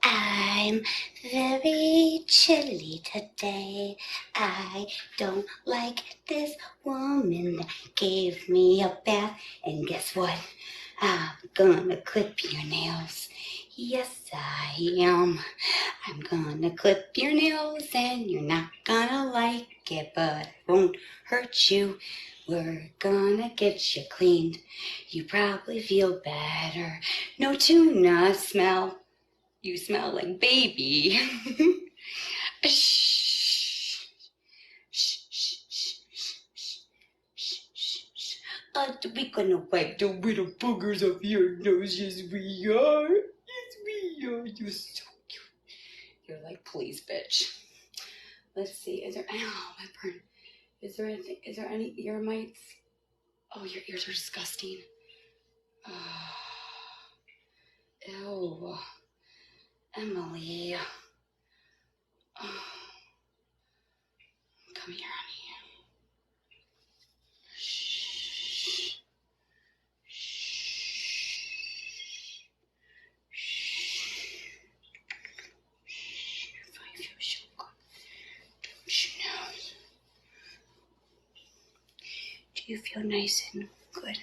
I'm very chilly today. I don't like this woman that gave me a bath. And guess what? I'm gonna clip your nails. Yes, I am. I'm gonna clip your nails and you're not gonna like it, but it won't hurt you. We're gonna get you cleaned. You probably feel better. No tuna smell. You smell like baby. Shh. Shh, shh, shh, shh, shh, shh, shh. We're gonna wipe the little boogers off your nose. Yes, we are. Yes, we are. You're so cute. You're like, please, bitch. Let's see. Is there? Oh, my burn. Is there anything? Is there any ear mites? Oh, your ears are disgusting. Oh, ew. Emily. Oh, come here, honey. Shh. Shh. Shh. I feel so good. Don't you know? Do you feel nice and good?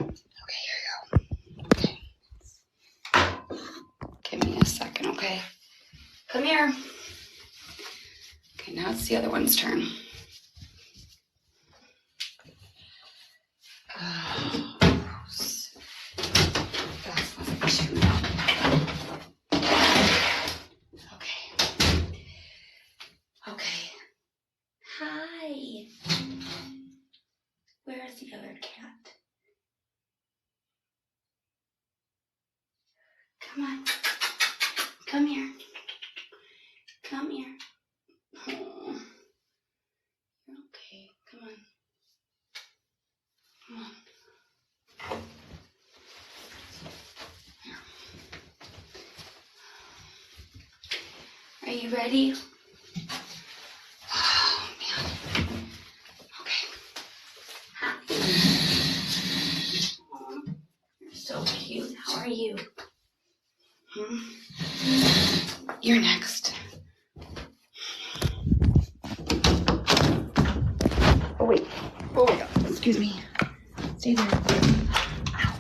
Okay, here you go. Give me a second, okay? Come here. Okay, now it's the other one's turn. Gross. That's not too much. Okay. Okay. Hi. Where's the other cat? Come on. Come here. Come here. Oh. You're okay. Come on. Come on. Here. Are you ready? Oh, man. Okay. Hi. Aw, you're so cute. How are you? You're next. Oh, wait. Oh, my God. Excuse me. Stay there. Ow.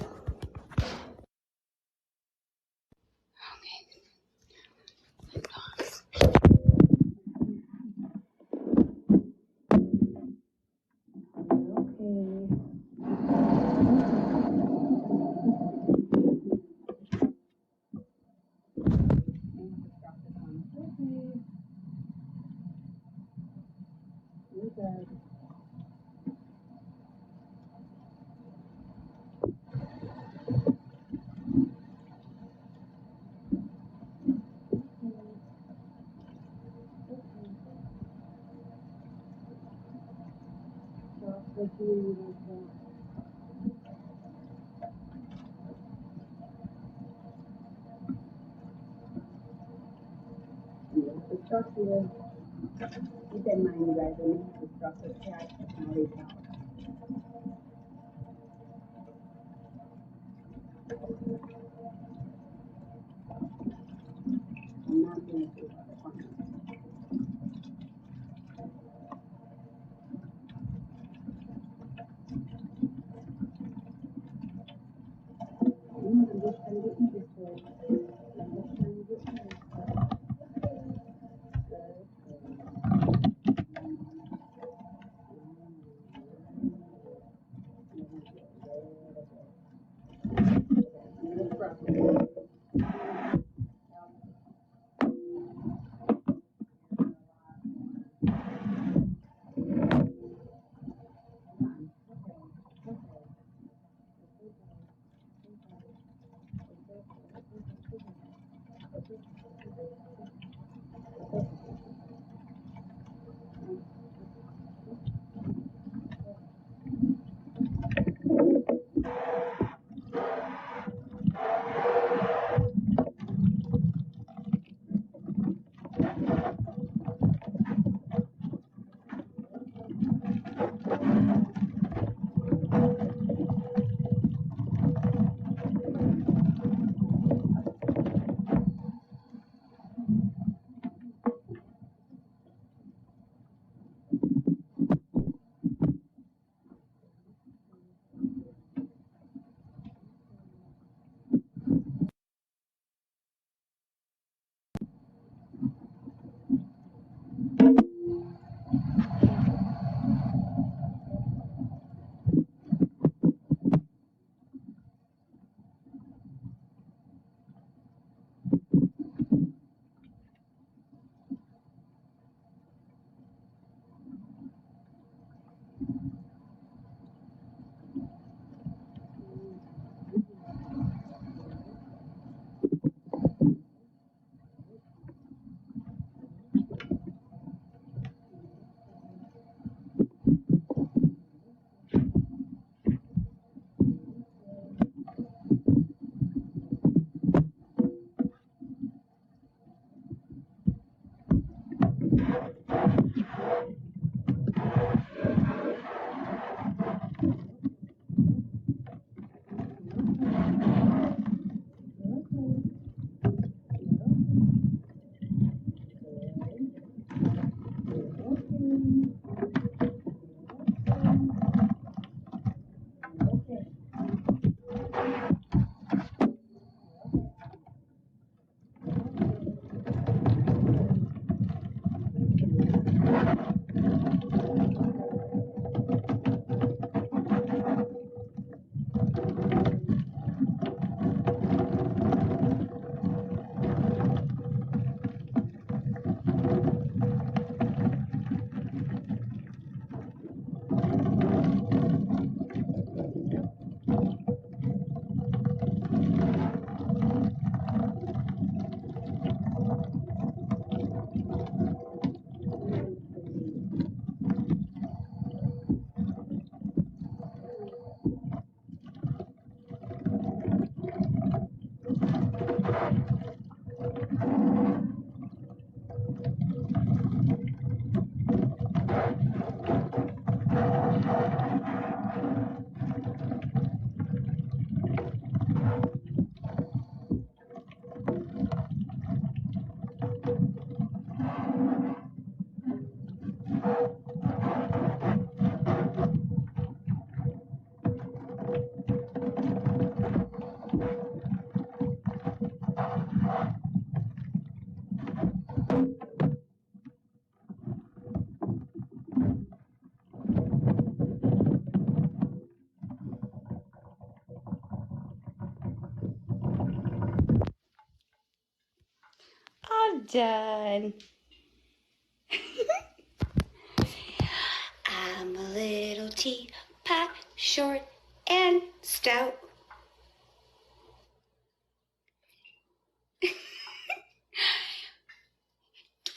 Keep in mind, you guys, when you have destructive cats, that's how they tell. I'm not going to do other comments. I'm just trying to get you this way. I'm just trying to get you this way. done. I'm a little teapot, short and stout.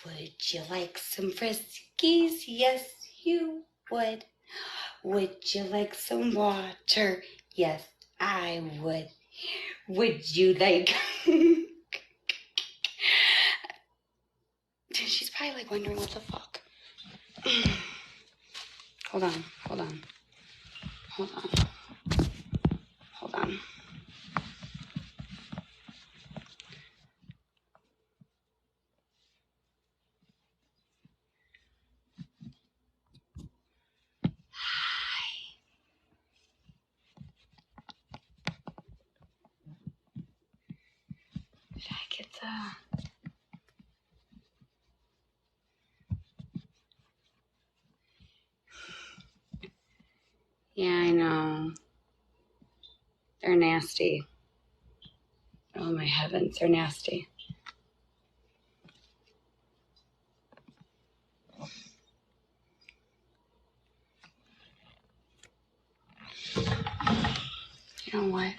Would you like some Friskies? Yes, you would. Would you like some water? Yes, I would. Would you like... She's probably like wondering what the fuck. Hold on. Should I get the... Yeah, I know. They're nasty. Oh my heavens, they're nasty. You know what?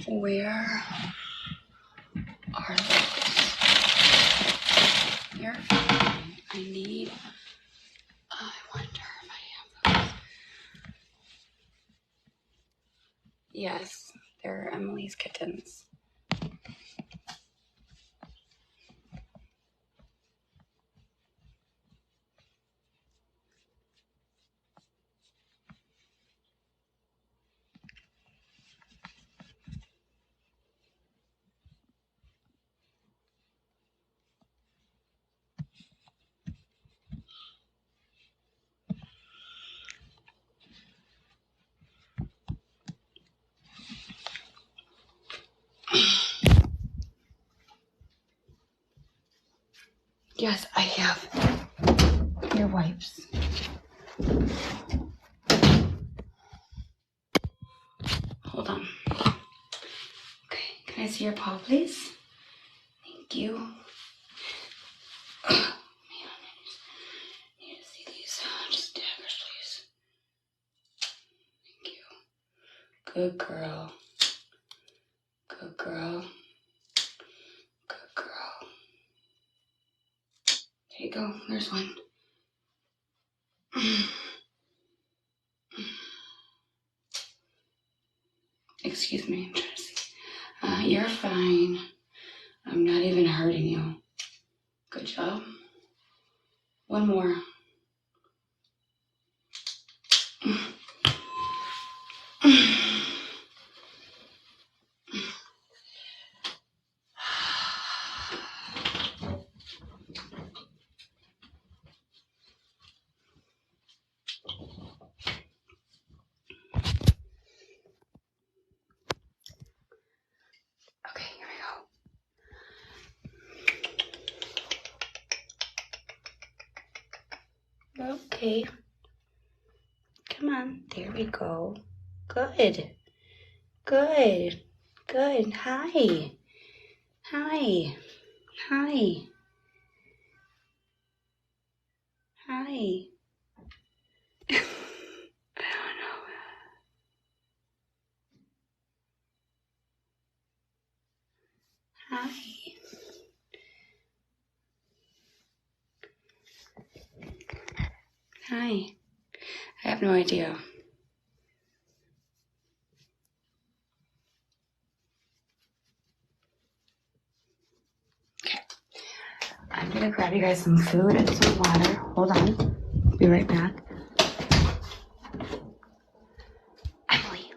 Where are those? You're fine. I wonder if I have those. Yes, they're Emily's kittens. Yes, I have your wipes. Hold on. Okay, can I see your paw, please? Thank you. Oh, man, I need to see these. Just daggers, please. Thank you. Good girl. Good girl. Good girl. There you go. There's one. Excuse me, I'm trying to see. You're fine. I'm not even hurting you. Good job. One more. Okay, here we go. Okay. Come on. There we go. Good. Good. Good. Hi. Hi. Hi. Hi. I don't know. Hi. Hi. I have no idea. Okay. I'm gonna grab you guys some food and some water. Hold on. Be right back. Emily.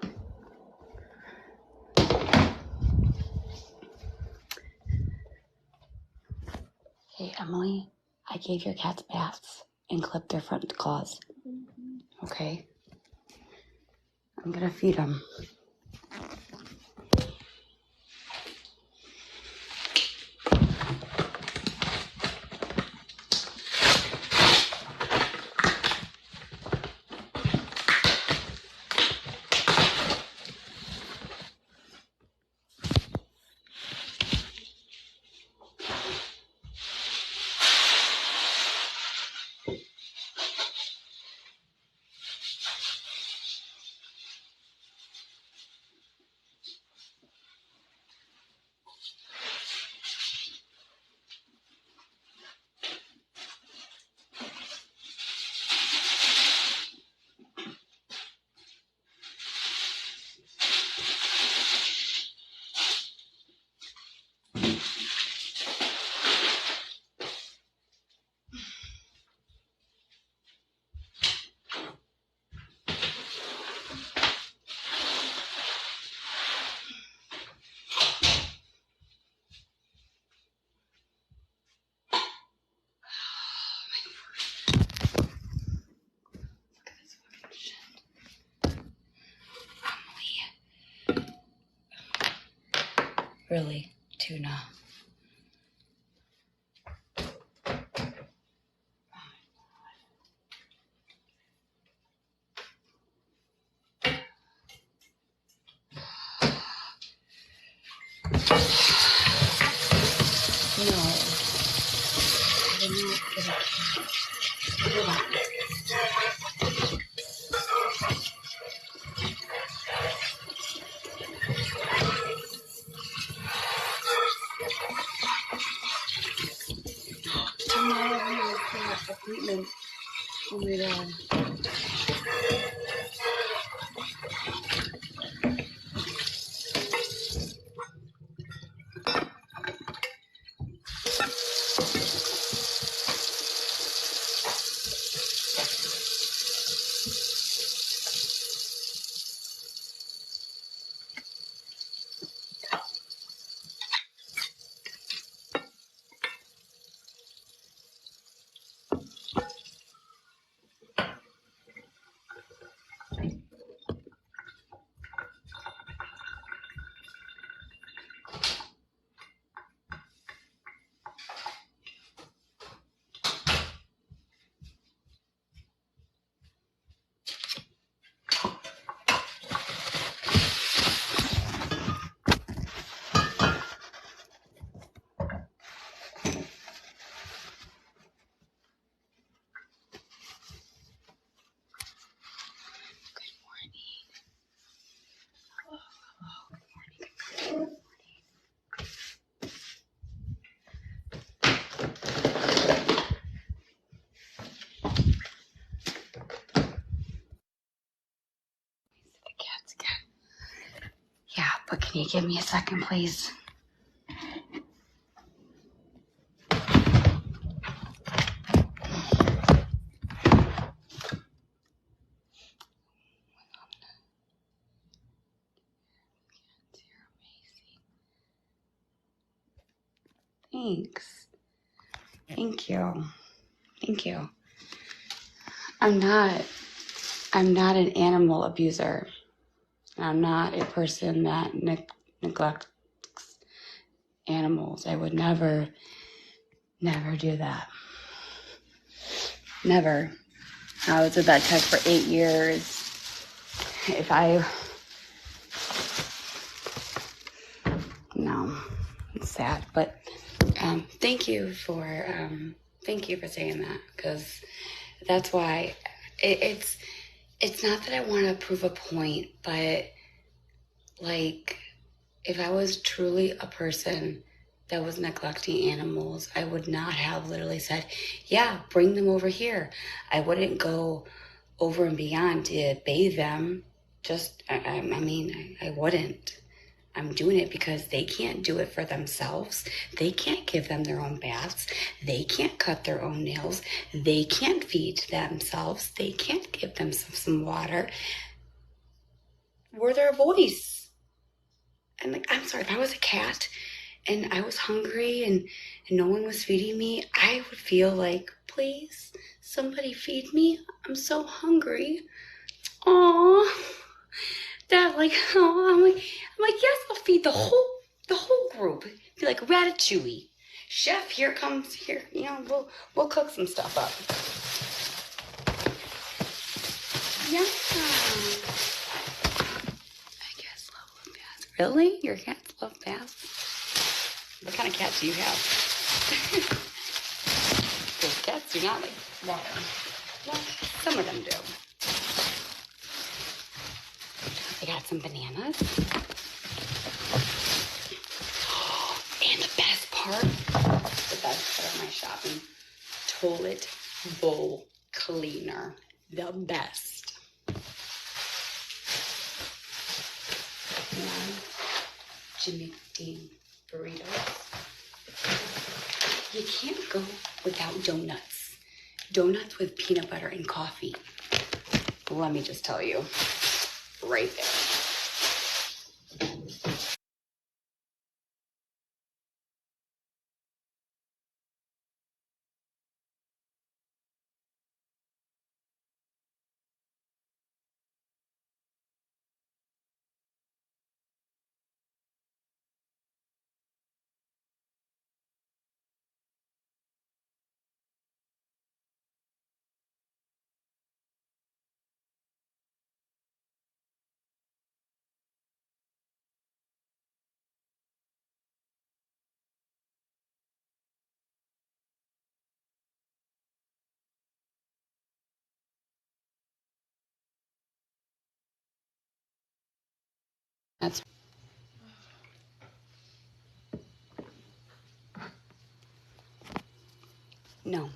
Hey, Emily. I gave your cats baths and clipped their front claws. Okay? I'm gonna feed them. Really, tuna. No, I did not get a cat. Hold on. Tomorrow we have cat appointment. Oh my god. The cats again. Yeah, but can you give me a second, please? Thanks. Thank you. Thank you. I'm not an animal abuser. I'm not a person that neglects animals. I would never do that. Never. I was a vet tech for 8 years. No, it's sad, but thank you for saying that, because that's why it's not that I want to prove a point, but like, if I was truly a person that was neglecting animals, I would not have literally said, yeah, bring them over here. I wouldn't go over and beyond to bathe them. I wouldn't. I'm doing it because they can't do it for themselves. They can't give them their own baths. They can't cut their own nails. They can't feed themselves. They can't give themselves some water. We're their voice. And like, I'm sorry, if I was a cat and I was hungry and no one was feeding me, I would feel like, please, somebody feed me. I'm so hungry. Aww. That I'm like, yes, I'll feed the whole group. Be like Ratatouille. Chef, here, we'll cook some stuff up. Yeah. I guess love baths. Really? Your cats love baths? What kind of cat do you have? Because cats do not like water. Well, some of them do. I got some bananas. And the best part of my shopping, toilet bowl cleaner. The best. And Jimmy Dean burritos. You can't go without donuts. Donuts with peanut butter and coffee. Let me just tell you, right there. That's no.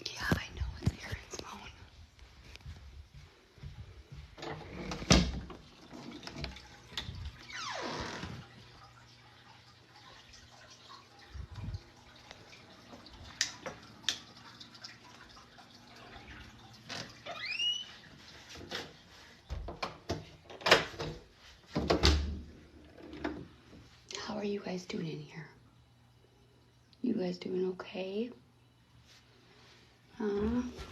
Yeah, I know it's Aaron's phone. How are you guys doing in here? You guys doing okay?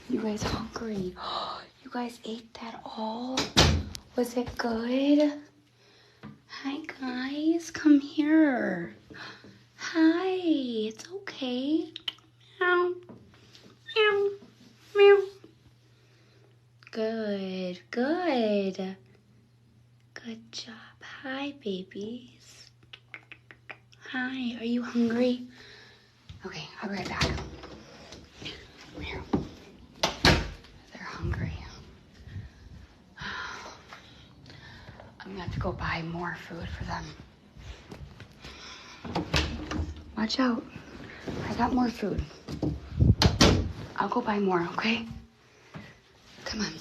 You guys hungry? You guys ate that all? Was it good? Hi guys, come here. Hi, it's okay. Meow, meow, meow. Good, good. Good job. Hi, babies. Hi, are you hungry? Okay, I'll be right back. Come here. They're hungry. I'm gonna have to go buy more food for them. Watch out. I got more food. I'll go buy more, okay? Come on.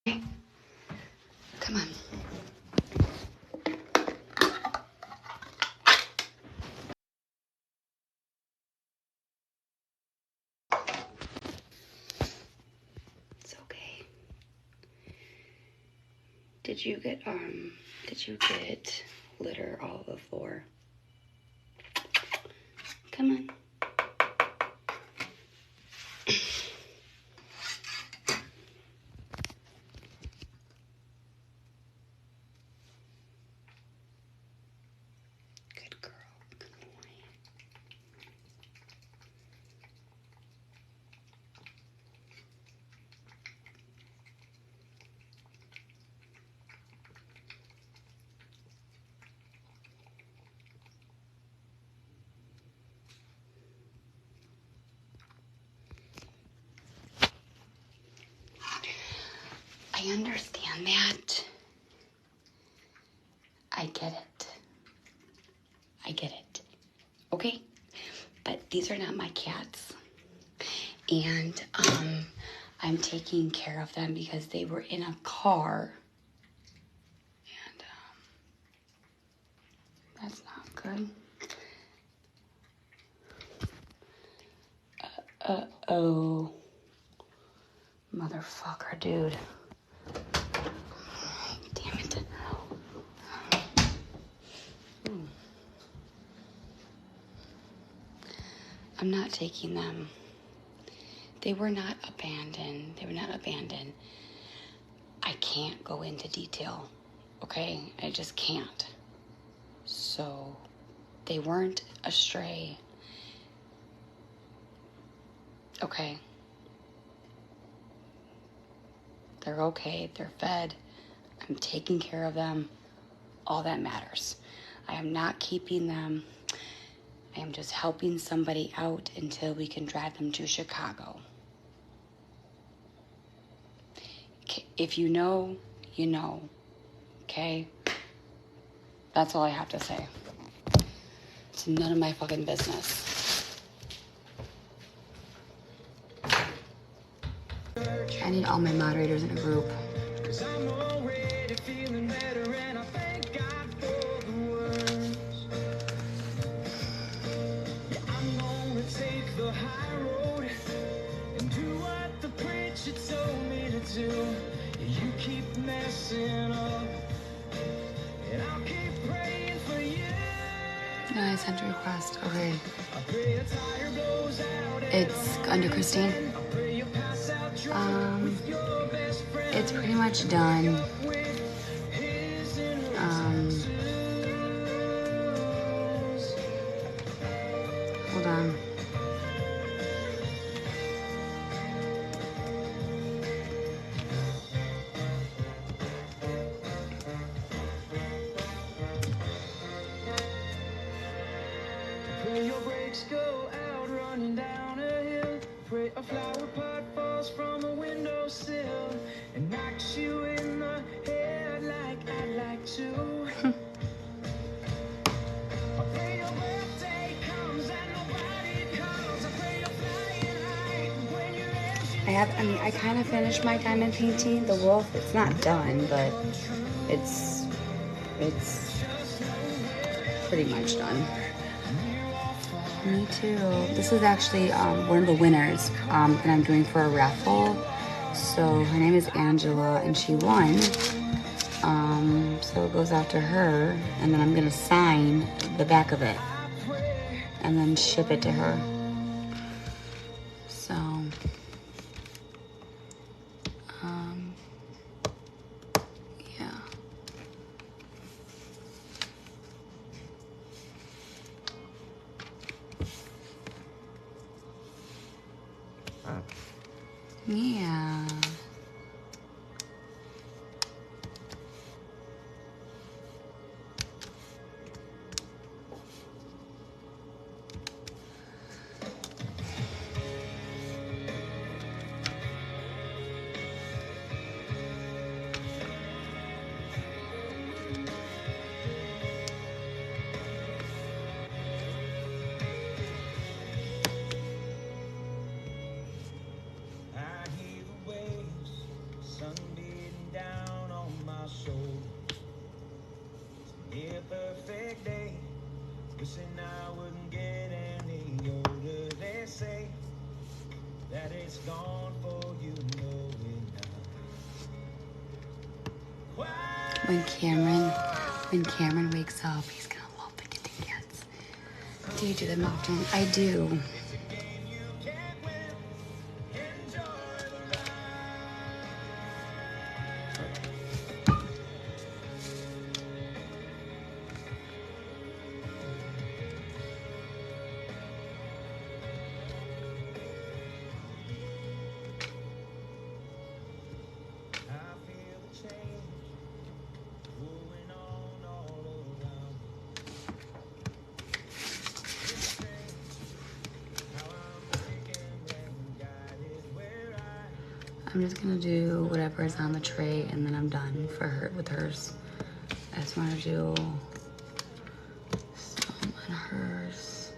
Okay? Come on. It's okay. Did you get litter all over the floor? Come on. Good girl. Good boy. I understand that. I get it. I get it. Okay? But these are not my cats. And I'm taking care of them because they were in a car. And that's not good. Uh-oh. Motherfucker, dude. Damn it. I'm not taking them. They were not abandoned. They were not abandoned. I can't go into detail, okay? I just can't. So, they weren't astray. Okay. They're okay. They're fed. I'm taking care of them. All that matters. I am not keeping them. I am just helping somebody out until we can drive them to Chicago. If you know, you know. Okay? That's all I have to say. It's none of my fucking business. I need all my moderators in a group. You keep messing up, and I'll keep praying for you. No, I sent a request. Okay. It's under Christine. It's pretty much done. Hold on. running down a hill. Pray a flower pot falls from a windowsill and knocks you in the head like I'd like to. I pray your birthday comes and nobody calls. I pray you're flying high when you're I kind of finished my diamond painting. The wolf, it's not done, but it's pretty much done. Me too. This is actually one of the winners that I'm doing for a raffle. So her name is Angela, and she won. So it goes out to her, and then I'm gonna sign the back of it, and then ship it to her. So, yeah. Yeah. I hear the waves, sun beating down on my soul. It's a perfect day, wishing I wouldn't get any older. They say that it's gone for you, know it now. When Cameron wakes up, he's gonna love the Kit Kats. Do you do them often? I do. I'm just gonna do whatever is on the tray, and then I'm done for her with hers. I just want to do some on hers.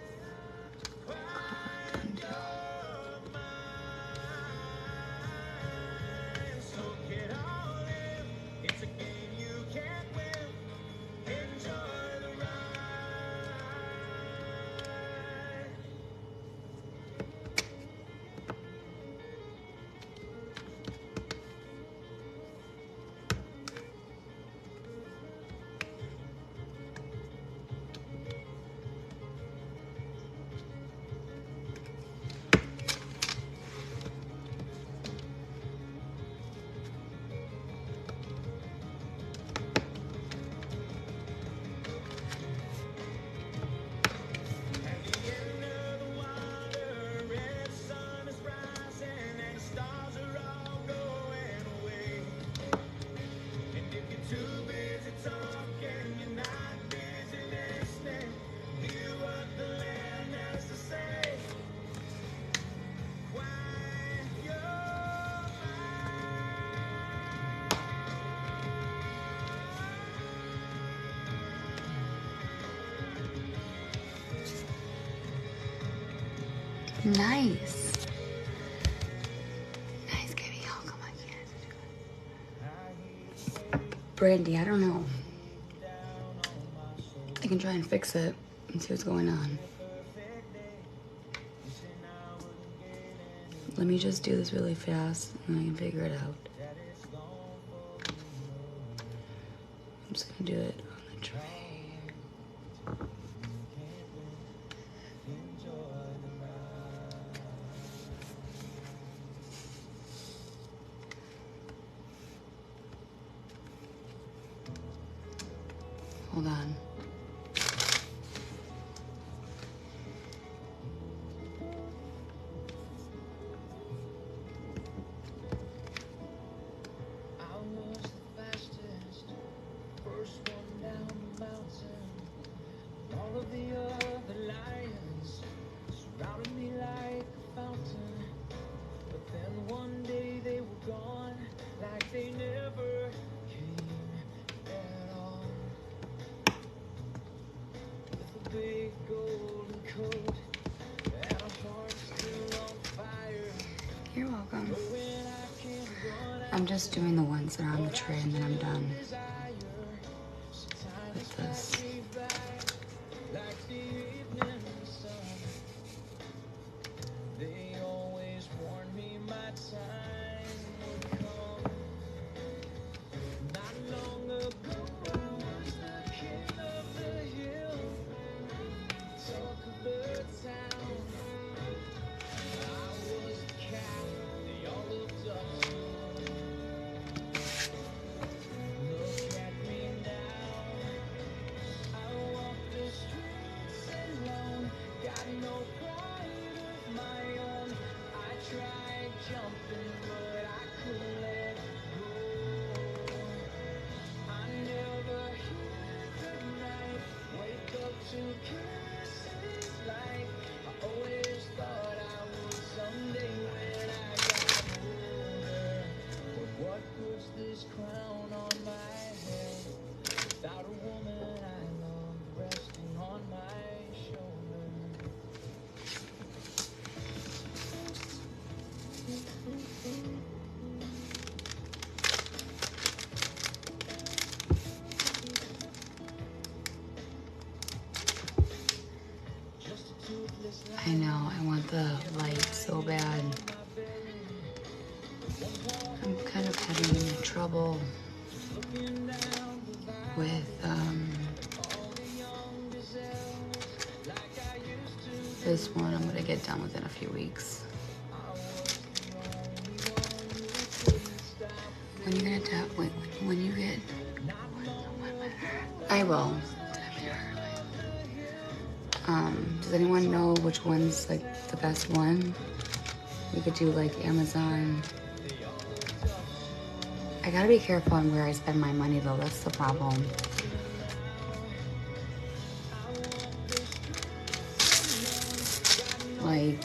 Nice. Nice, Gabby. Oh, come on, yes. Brandy, I don't know. I can try and fix it and see what's going on. Let me just do this really fast and I can figure it out. I'm just gonna do it on the tray. Hold on. All of the other lions surrounded me like I'm just doing the ones that are on the tray and then I'm done with this. They always warned me my time would come. Not long ago, I was the king of the hill, talk of the town. I was the cat they all looked up to. Look at me now, I walk the streets alone, got no pride of my own. I tried jumping, but I couldn't let go. I never hit the night, wake up to kisses like I always thought I would someday when I got older. But what puts this crown on my head without a woman I love resting on my shoulder? Just a toothless I know, I want the light so bad. I'm kind of having trouble with this one. I'm gonna get done within a few weeks. When you gonna tap? When you get? I will. Does anyone know which one's like the best one? We could do like Amazon. I gotta be careful on where I spend my money though, that's the problem. Like,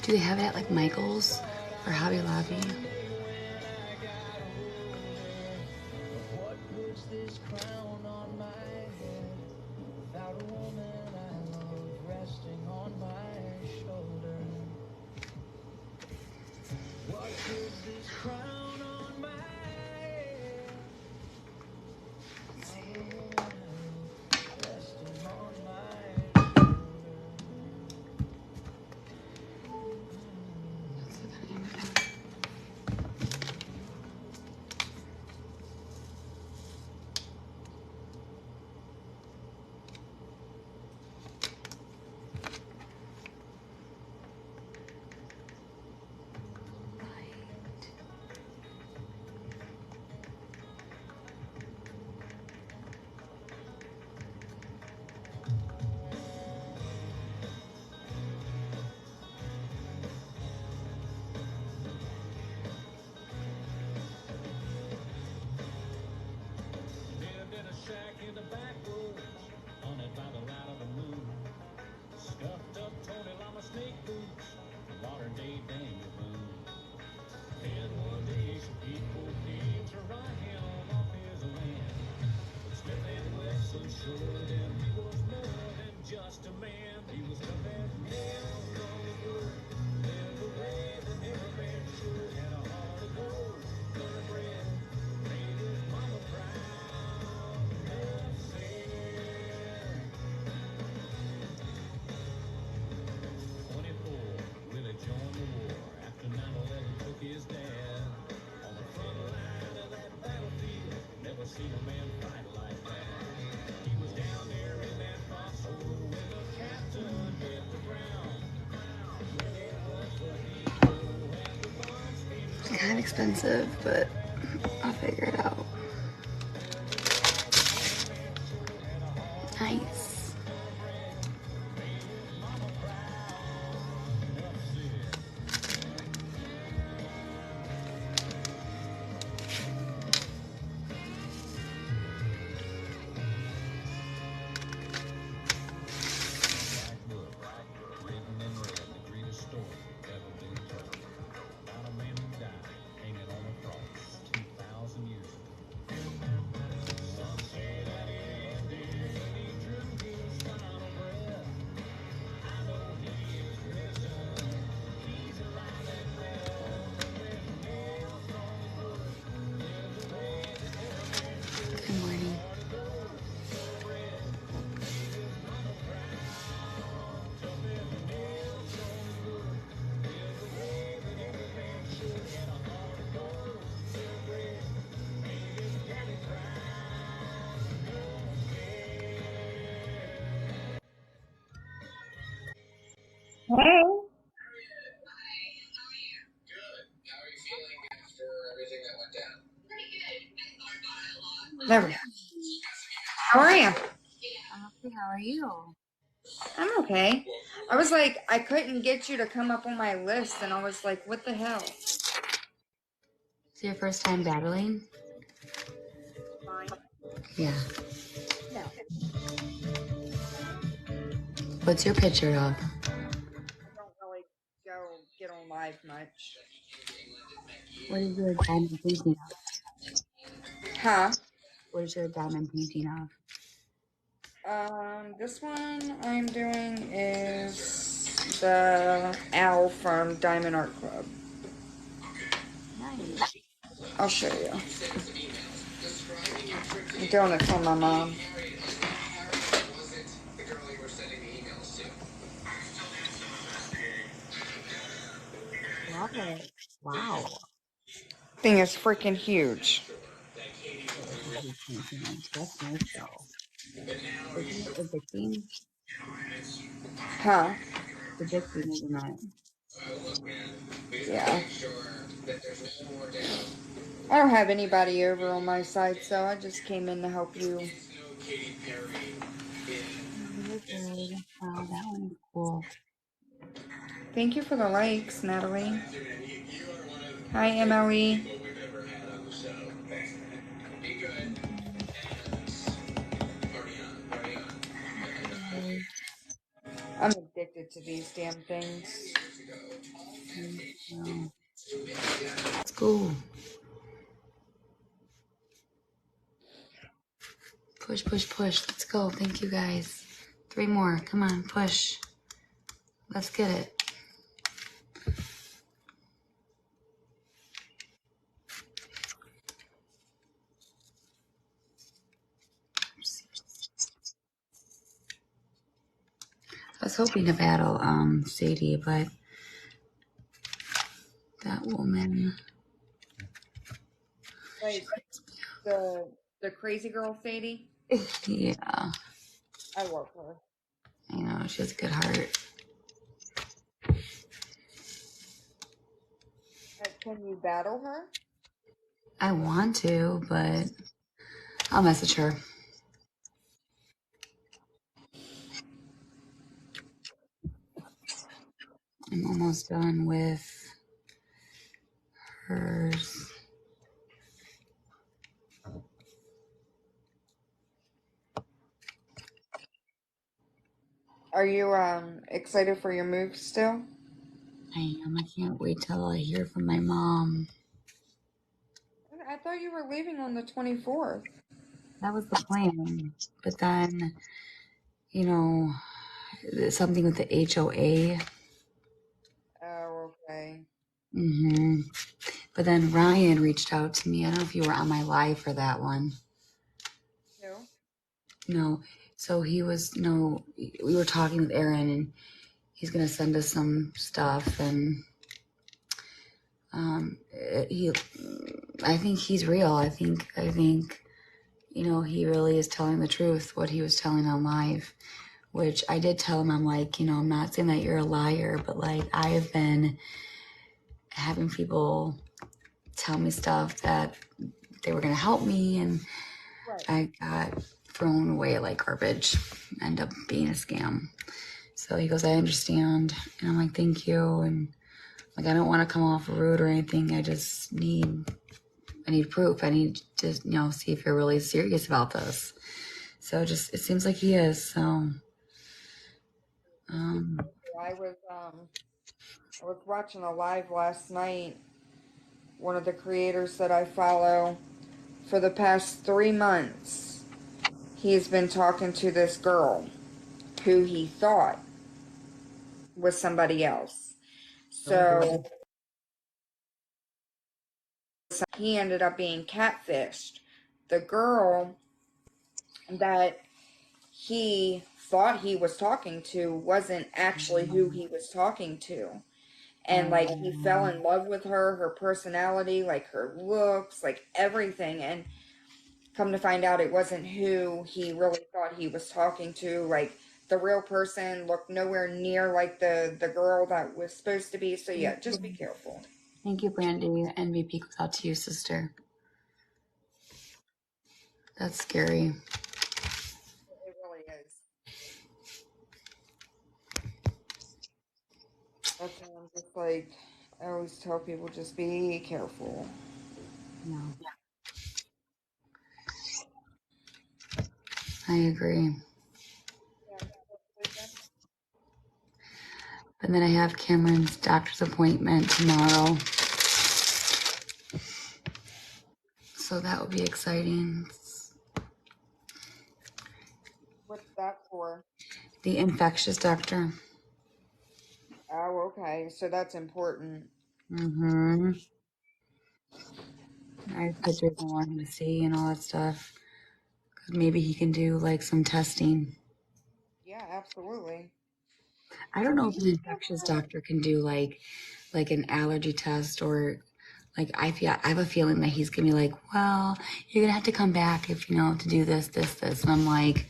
do they have it at like Michael's or Hobby Lobby? what puts this crown on my head without a woman I love resting on my shoulder? What puts this crown on my head without a woman I love resting on my shoulder? Lived in a shack in the backwoods, haunted by the light of the moon. Stuffed up Tony Llama snake boots, modern day Daniel Boone. Then one day some people came to write him off his land. But Smith and Wesson showed him he was more than just a man. He was tough as nails on the wood, lived the way that every man should. Had a heart of gold, thoroughbred, made his mama proud. Enough said. 24, Willie joined the war after 9/11 took his dad. On the front line of that battlefield, never seen a man fight like that. He was down there in that foxhole when the captain hit the ground. When it was the hero and the bombs came It's kind of expensive, but I'll figure it out. Nice. written in red, the greatest story ever been told. About a man who died hanging on a cross 2,000 years ago. Hey. There we go. How are you? I'm okay. How are you? I'm okay. I was like, I couldn't get you to come up on my list, and I was like, what the hell? It's your first time battling? Mine? Yeah. No. What's your picture of? I don't really go get on live much. What is your diamond painting of? Huh? What is your diamond painting of? This one I'm doing is the owl from Diamond Art Club. Nice. I'll show you. I'm doing it for my mom. Love it. Wow. Thing is freaking huge. That's nice though. Isn't it addicting? Huh? It's addicting, isn't it? Yeah. I don't have anybody over on my side, so I just came in to help you. You're good. Wow, that one is cool. Thank you for the likes, Natalie. Hi, Emily. I'm addicted to these damn things. Let's go. Push, push, push. Let's go. Thank you guys. 3 more. Come on, push. Let's get it. I was hoping to battle Sadie, but that woman. Like the crazy girl Sadie. Yeah, I love her. I know. She has a good heart. Can you battle her? I want to, but I'll message her. I'm almost done with hers. Are you excited for your move still? I am. I can't wait till I hear from my mom. I thought you were leaving on the 24th. That was the plan. But then, you know, something with the HOA. Oh, okay. But then Ryan reached out to me. I don't know if you were on my live for that one. No. No. So he was, we were talking with Aaron and he's going to send us some stuff. And I think he's real. I think, he really is telling the truth, what he was telling on live, which I did tell him. I'm like, I'm not saying that you're a liar, but like I have been having people tell me stuff that they were going to help me. And Right. I got thrown away like garbage, end up being a scam. So he goes, I understand. And I'm like, thank you. And like, I don't want to come off rude or anything. I just need proof. I need to, see if you're really serious about this. So it seems like he is. So, I was watching a live last night. One of the creators that I follow, for the past 3 months, he's been talking to this girl who he thought was somebody else. So he ended up being catfished. The girl that he thought he was talking to wasn't actually who he was talking to. And like he fell in love with her personality, like her looks, like everything. And come to find out it wasn't who he really thought he was talking to. Like the real person looked nowhere near like the girl that was supposed to be. So yeah, just be careful. Thank you, Brandy. MVP goes out to you, sister. That's scary. It really is. That's why I'm just like, I always tell people, just be careful. Yeah. I agree. And then I have Cameron's doctor's appointment tomorrow. So that will be exciting. What's that for? The infectious doctor. Oh, okay. So that's important. Mm-hmm. I have pictures I want him to see and all that stuff. 'Cause maybe he can do like some testing. Yeah, absolutely. I don't know if an infectious doctor can do like an allergy test, or like I have a feeling that he's gonna be like, well, you're gonna have to come back if you know to do this. And I'm like,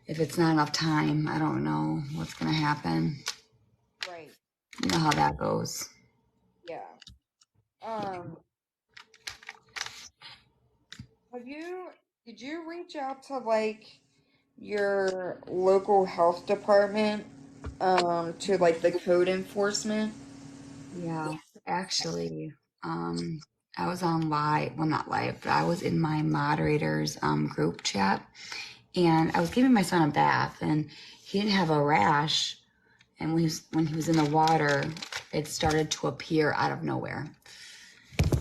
if it's not enough time, I don't know what's gonna happen. Right. You know how that goes. Yeah. Did you reach out to like your local health department to like the code enforcement? Yeah, actually, I was on live, well, not live, but I was in my moderators group chat, and I was giving my son a bath, and he didn't have a rash, and when he was in the water, it started to appear out of nowhere.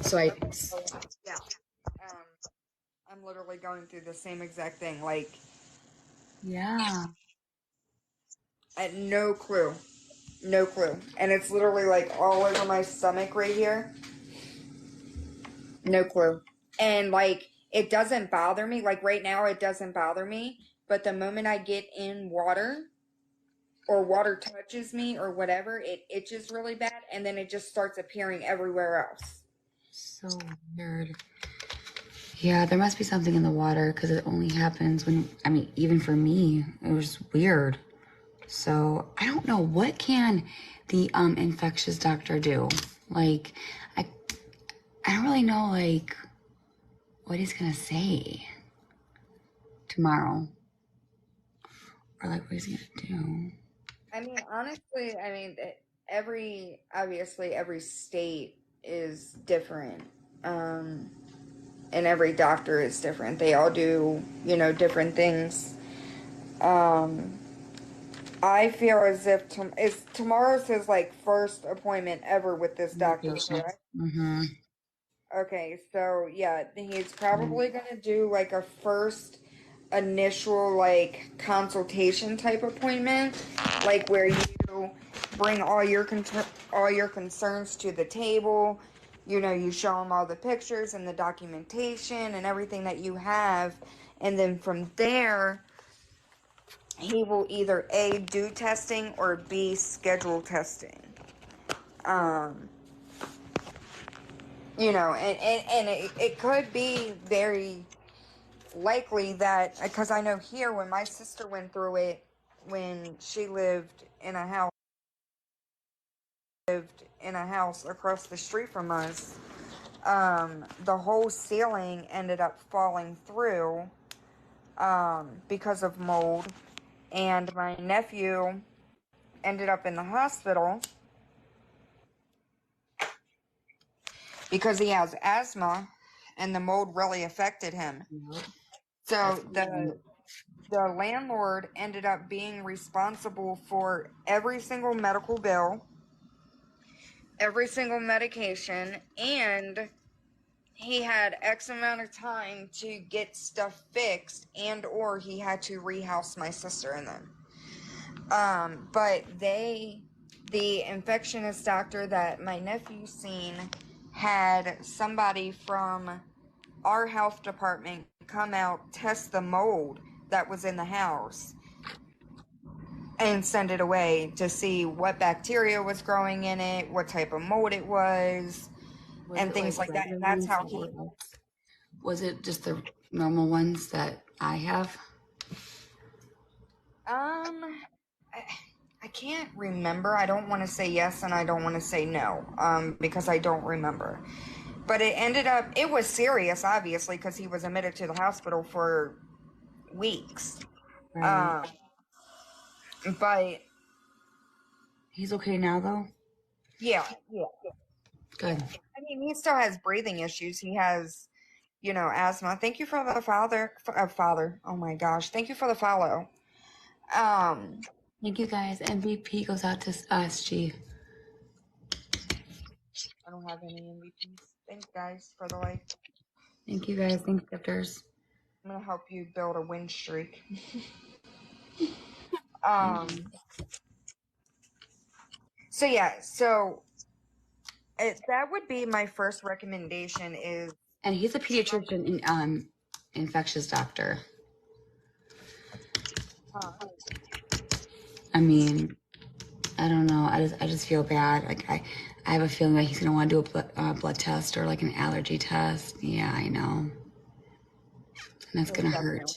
So Yeah. Um, I'm literally going through the same exact thing. Like, yeah, I had no clue. No clue. And it's literally like all over my stomach right here. No clue. And like, it doesn't bother me. Like, right now, it doesn't bother me. But the moment I get in water, or water touches me, or whatever, it itches really bad. And then it just starts appearing everywhere else. so weird. Yeah, there must be something in the water because it only happens when, I mean, even for me, it was weird. So I don't know, what can the infectious doctor do? Like, I don't really know like what he's gonna say tomorrow, or like what he's gonna do. I mean, honestly, I mean, obviously, every state is different. Um, and every doctor is different. They all do, different things. Um, I feel as if tomorrow's his like first appointment ever with this doctor, correct? Mm-hmm. Okay, so yeah, he's probably gonna do like a first initial like consultation type appointment, like where you bring all your concerns to the table. You show him all the pictures and the documentation and everything that you have, and then from there, he will either A, do testing, or B, schedule testing. Um, and it could be very likely that, because I know here when my sister went through it, when she lived in a house across the street from us, the whole ceiling ended up falling through because of mold, and my nephew ended up in the hospital because he has asthma, and the mold really affected him. Yep. So the landlord ended up being responsible for every single medical bill, every single medication, and he had X amount of time to get stuff fixed, and or he had to rehouse my sister and them. But the infectionist doctor that my nephew seen had somebody from our health department come out, test the mold that was in the house, and send it away to see what bacteria was growing in it, what type of mold it was, and things like that. And that's how he. Was it just the normal ones that I have? I, I can't remember. I don't want to say yes and I don't want to say no, because I don't remember. But it ended up, it was serious, obviously, because he was admitted to the hospital for weeks. Right. But He's okay now, though? yeah. Good. I mean, he still has breathing issues. He has, asthma. Thank you for the father. Oh my gosh. Thank you for the follow. Um, Thank you, guys. MVP goes out to us, G. I don't have any MVPs. Thanks, guys, for the like. Thank you, guys. Thanks, gifters. I'm gonna help you build a win streak. So yeah, that would be my first recommendation is, And he's a pediatrician and infectious doctor. I mean, I don't know. I just feel bad. Like I have a feeling that he's gonna want to do a blood test or like an allergy test. Yeah, I know. And that's gonna hurt.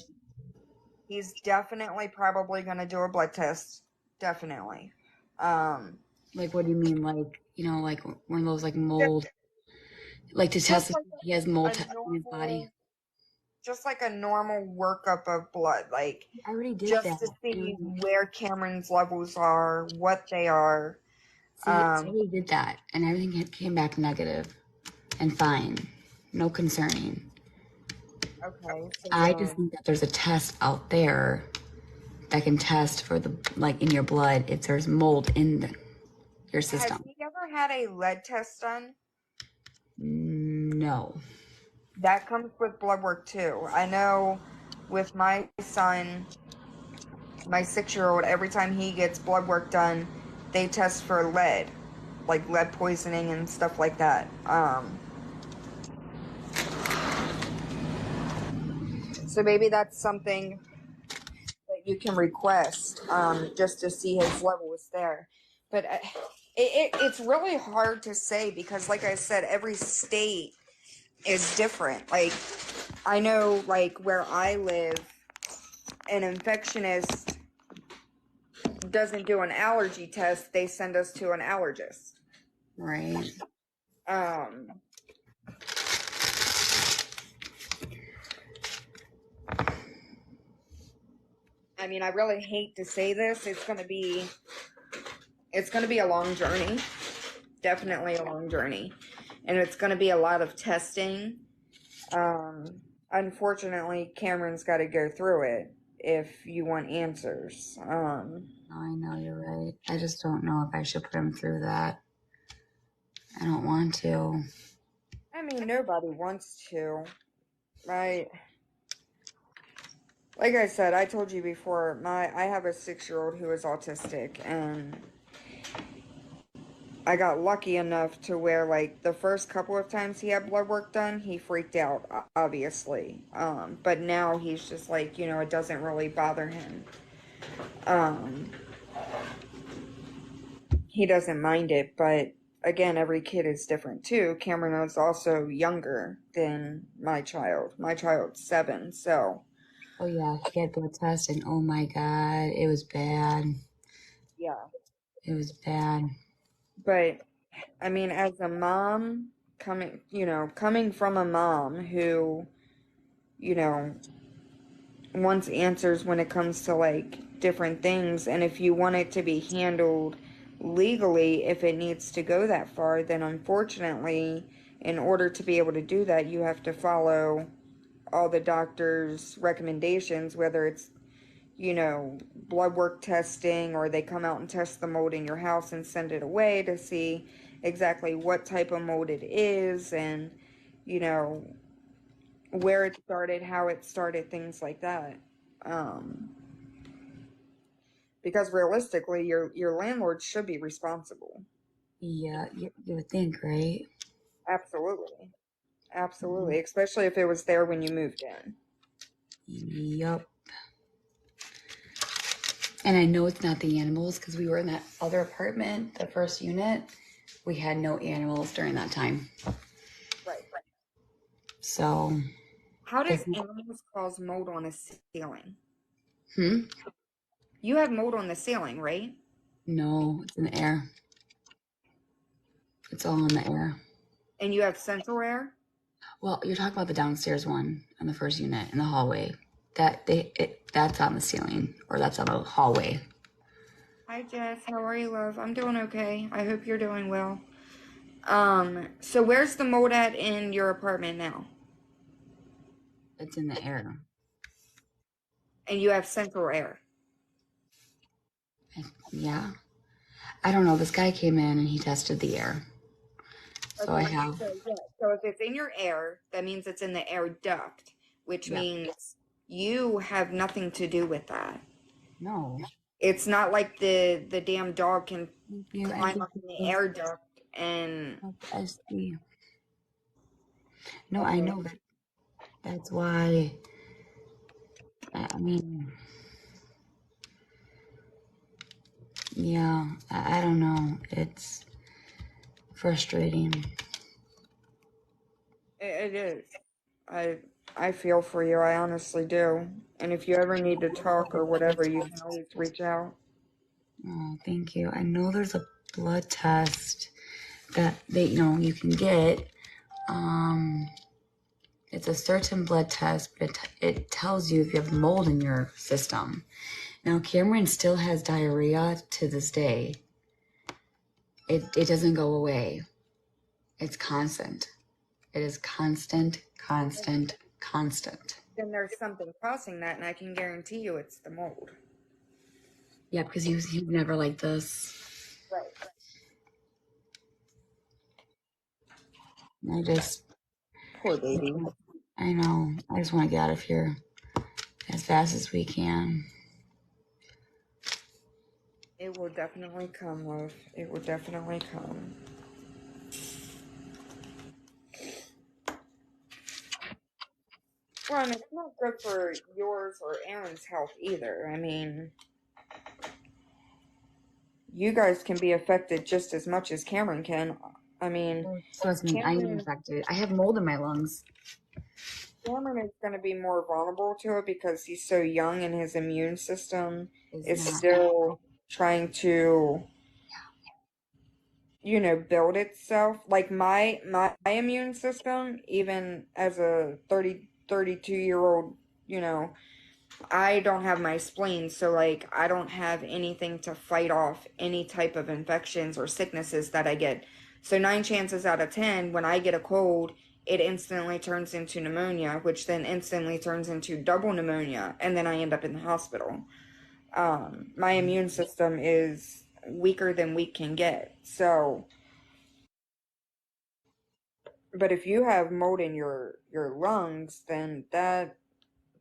he's definitely probably gonna do a blood test. Definitely. Like, what do you mean? Like, like one of those like mold, like to test if he has mold in his body. Just like a normal workup of blood, like I already did just that. to see where Cameron's levels are, what they are. See, I already did that, and everything came back negative and fine. No concerning. Okay. So I just think that there's a test out there that can test for in your blood if there's mold in your system. Has he ever had a lead test done? No. That comes with blood work too. I know with my son, my 6-year-old, every time he gets blood work done, they test for lead, like lead poisoning and stuff like that. So maybe that's something that you can request, just to see his levels there. But it's really hard to say because, like I said, every state is different. Like, I know, like, where I live, an infectionist doesn't do an allergy test. They send us to an allergist. Right. I mean, I really hate to say this. It's gonna be a long journey. Definitely a long journey. And it's gonna be a lot of testing. Unfortunately, Cameron's got to go through it if you want answers. I know, you're right. I just don't know if I should put him through that. I don't want to. I mean, nobody wants to, right? Like I said, I told you before, I have a 6-year-old who is autistic, and I got lucky enough to where, like, the first couple of times he had blood work done, he freaked out, obviously. But now he's just like, it doesn't really bother him. He doesn't mind it, but again, every kid is different too. Cameron is also younger than my child. My child's 7, so. Oh yeah, he had blood test, and oh my god, it was bad. Yeah. It was bad. But I mean, as a mom, coming from a mom who, wants answers when it comes to like different things, and if you want it to be handled legally, if it needs to go that far, then unfortunately, in order to be able to do that, you have to follow all the doctor's recommendations, whether it's, blood work testing, or they come out and test the mold in your house and send it away to see exactly what type of mold it is, and, where it started, how it started, things like that. Because realistically, your landlord should be responsible. Yeah, you would think, right? Absolutely. Absolutely. Especially if it was there when you moved in. Yup. And I know it's not the animals because we were in that other apartment, the first unit. We had no animals during that time. Right. So. How does animals cause mold on a ceiling? You have mold on the ceiling, right? No, it's in the air. It's all in the air. And you have central air? Well, you're talking about the downstairs one on the first unit in the hallway. That's on the ceiling, or that's on the hallway. Hi Jess, how are you, love? I'm doing okay. I hope you're doing well. So where's the mold at in your apartment now? It's in the air. And you have central air. Yeah. I don't know. This guy came in and he tested the air. So I Okay, have. so if it's in your air, that means it's in the air duct, which Yeah. means you have nothing to do with that. No. It's not like the damn dog can Thank you. climb up in the air duct and I see. No, I okay. know that. That's why. I mean, yeah. I don't know. It's frustrating. It is. I feel for you. I honestly do. And if you ever need to talk or whatever, you can always reach out. Oh, thank you. I know there's a blood test that you can get. It's a certain blood test, but it tells you if you have mold in your system. Now, Cameron still has diarrhea to this day. It doesn't go away. It's constant. It is constant, constant, constant. Then there's something causing that, and I can guarantee you it's the mold. Yeah, because he was never like this. Right. Poor baby. I know. I just want to get out of here as fast as we can. It will definitely come, love. It will definitely come. Well, and it's not good for yours or Aaron's health either. I mean, you guys can be affected just as much as Cameron can. I mean, Trust me, I am Cameron infected. I have mold in my lungs. Cameron is going to be more vulnerable to it because he's so young and his immune system is still trying to, build itself. Like my immune system, even as a 32-year-old, I don't have my spleen, so like I don't have anything to fight off any type of infections or sicknesses that I get. So 9 chances out of 10, when I get a cold, it instantly turns into pneumonia, which then instantly turns into double pneumonia, and then I end up in the hospital. My immune system is weaker than weak can get. So, but if you have mold in your lungs, then that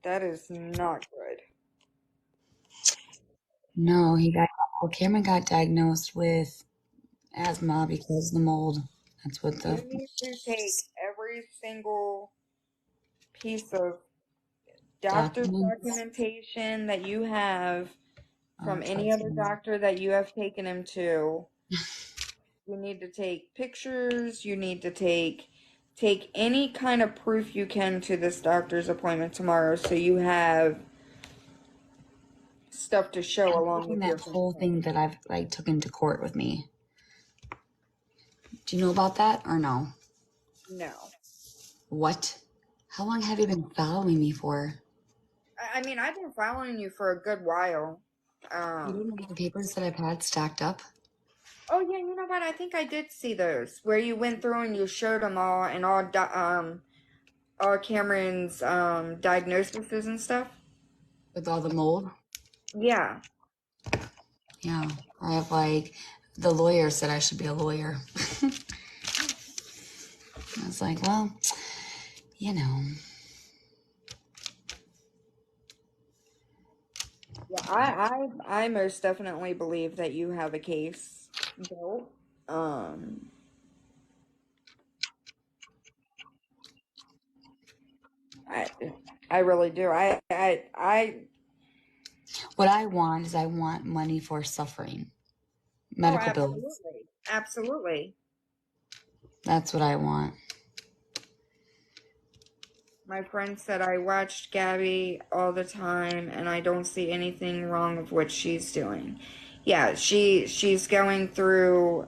is not good. No, Cameron got diagnosed with asthma because of the mold. That's what You need to take every single piece of doctor's documents. documentation that you have Oh, from any trust other me. doctor that you have taken him to. You need to take pictures. You need to take any kind of proof you can to this doctor's appointment tomorrow, so you have stuff to show along Taking with that your whole consent. thing that I've took into court with me. Do you know about that or no? No, What? How long have you been following me for? I mean I've been following you for a good while. You don't know the papers that I've had stacked up? Oh yeah, you know what? I think I did see those where you went through and you showed them all and all Cameron's diagnoses and stuff. With all the mold? Yeah. Yeah. I have the lawyer said I should be a lawyer. I was like, well, you know. Yeah, I most definitely believe that you have a case built. Um, I I really do. I What I want is I want money for suffering. Oh, Medical bills. absolutely. Absolutely. That's what I want. My friend said I watched Gabby all the time and I don't see anything wrong with what she's doing. Yeah, she's going through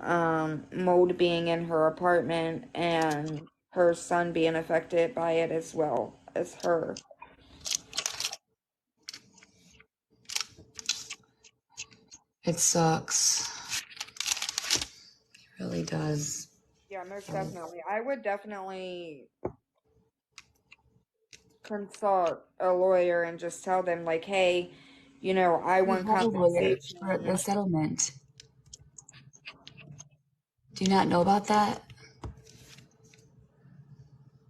mold being in her apartment and her son being affected by it as well as her. It sucks. It really does. Yeah, most definitely. I would definitely consult a lawyer and just tell them like, hey, I We want have a lawyer for compensation. the settlement. Do you not know about that?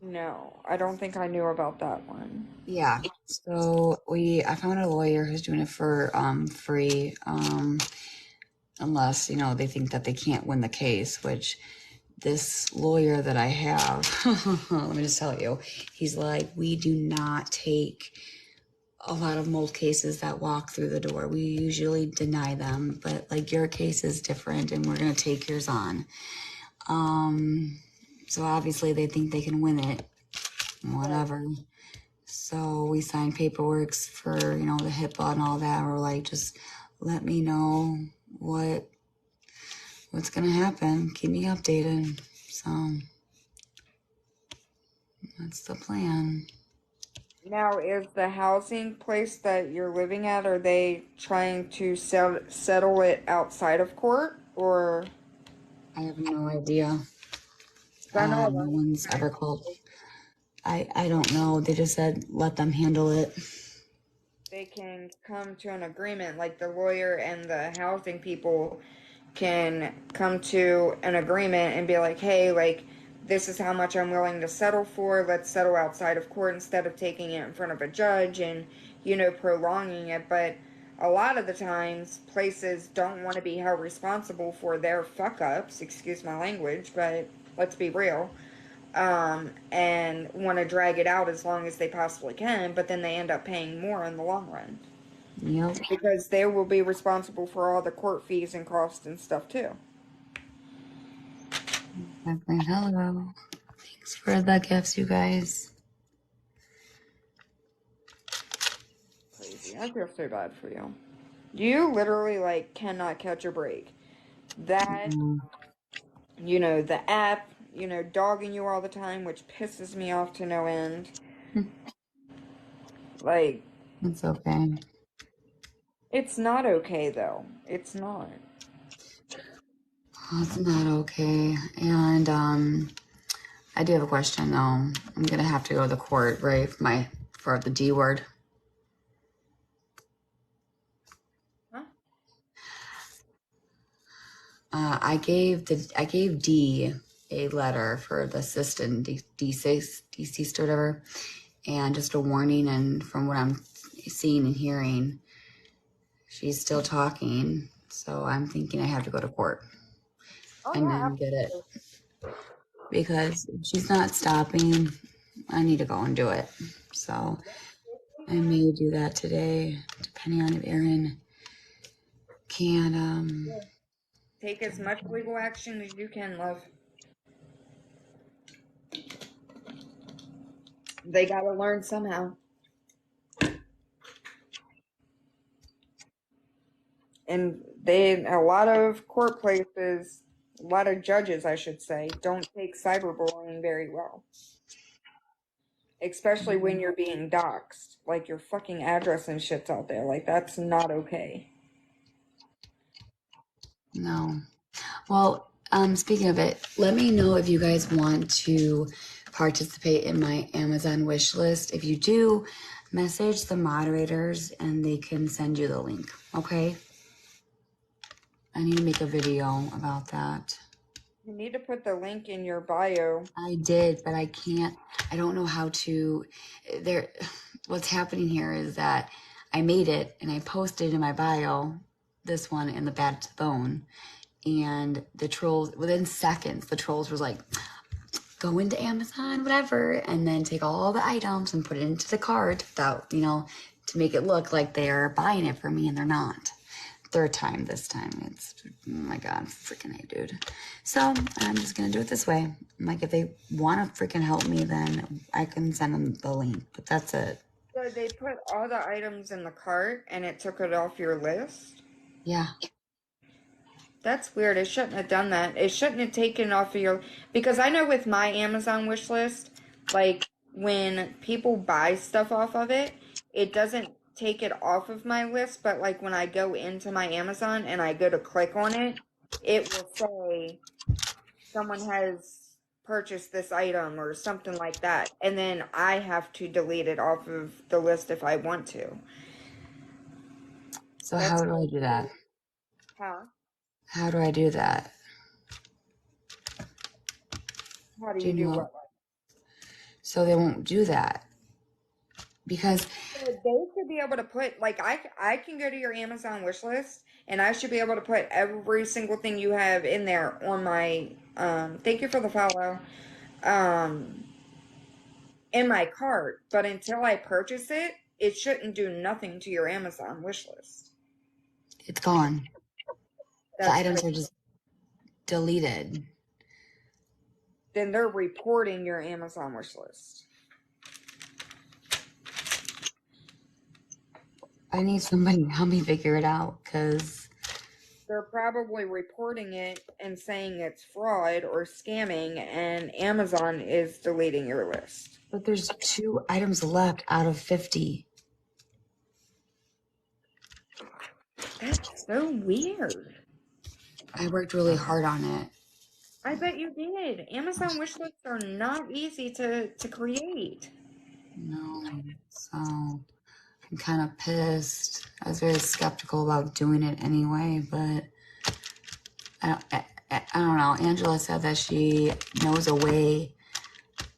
No, I don't think I knew about that one. Yeah. So I found a lawyer who's doing it for free, unless, they think that they can't win the case, which this lawyer that I have, let me just tell you, he's like, we do not take a lot of mold cases that walk through the door. We usually deny them, but like your case is different and we're going to take yours on. So obviously they think they can win it, whatever. So we signed paperwork for, the HIPAA and all that. We're like, just let me know what's going to happen. Keep me updated. So that's the plan. Now, is the housing place that you're living at, are they trying to settle it outside of court? Or, I have no idea. I know a No lot of one's ever called. I don't know. They just said let them handle it. they can come to an agreement, like the lawyer and the housing people can come to an agreement and be like, hey, like, this is how much I'm willing to settle for. Let's settle outside of court instead of taking it in front of a judge and, prolonging it. But a lot of the times, places don't want to be held responsible for their fuck ups, excuse my language, but let's be real, and want to drag it out as long as they possibly can, but then they end up paying more in the long run Yep. because they will be responsible for all the court fees and costs and stuff too. Exactly. Hello. Thanks for the gifts, you guys. Crazy. I feel so bad for you. You literally like cannot catch a break. That, the app, dogging you all the time, which pisses me off to no end. Like, It's okay. it's not okay though. It's not. It's not okay. And I do have a question though. I'm gonna have to go to the court, right? For the D word. Huh? I gave D a letter for the assistant deceased or whatever, and just a warning. And from what I'm seeing and hearing, she's still talking. So I'm thinking I have to go to court and then get it, because if she's not stopping, I need to go and do it. So I may do that today, depending on if Erin can. Take as much legal action as you can, love. They gotta learn somehow. And a lot of court places, a lot of judges, I should say, don't take cyberbullying very well. Especially when you're being doxxed. Like, your fucking address and shit's out there. Like, that's not okay. No. Well, speaking of it, let me know if you guys want to participate in my Amazon wish list. If you do, message the moderators and they can send you the link. Okay? I need to make a video about that. You need to put the link in your bio. I did, but I can't. I don't know how to. What's happening here is that I made it and I posted in my bio this one in the Bad to the Bone, and the trolls, within seconds, the trolls was like, go into Amazon, whatever, and then take all the items and put it into the cart without, to make it look like they're buying it for me, and they're not. third time this time. It's, oh my God, freaking A, dude. So I'm just going to do it this way. I'm like, if they want to freaking help me, then I can send them the link, but that's it. So they put all the items in the cart and it took it off your list? Yeah. That's weird. It shouldn't have done that. It shouldn't have taken it off of your, because I know with my Amazon wish list, like when people buy stuff off of it, it doesn't take it off of my list, but like when I go into my Amazon and I go to click on it, it will say someone has purchased this item or something like that. And then I have to delete it off of the list if I want to. So That's how do I do that? Huh? How do I do that? How do Do you you do know? what? So they won't do that because So they should be able to put like I can go to your Amazon wish list and I should be able to put every single thing you have in there on my thank you for the follow um in my cart, but until I purchase it, it shouldn't do nothing to your Amazon wish list. it's gone. The That's items great. are just deleted. Then they're reporting your Amazon wish list. I need somebody to help me figure it out because They're probably reporting it and saying it's fraud or scamming, and Amazon is deleting your list. but there's 2 items left out of 50. That's so weird. I worked really hard on it. I bet you did. Amazon wish lists are not easy to create. No, so I'm kind of pissed. I was very skeptical about doing it anyway, but I don't know. Angela said that she knows a way,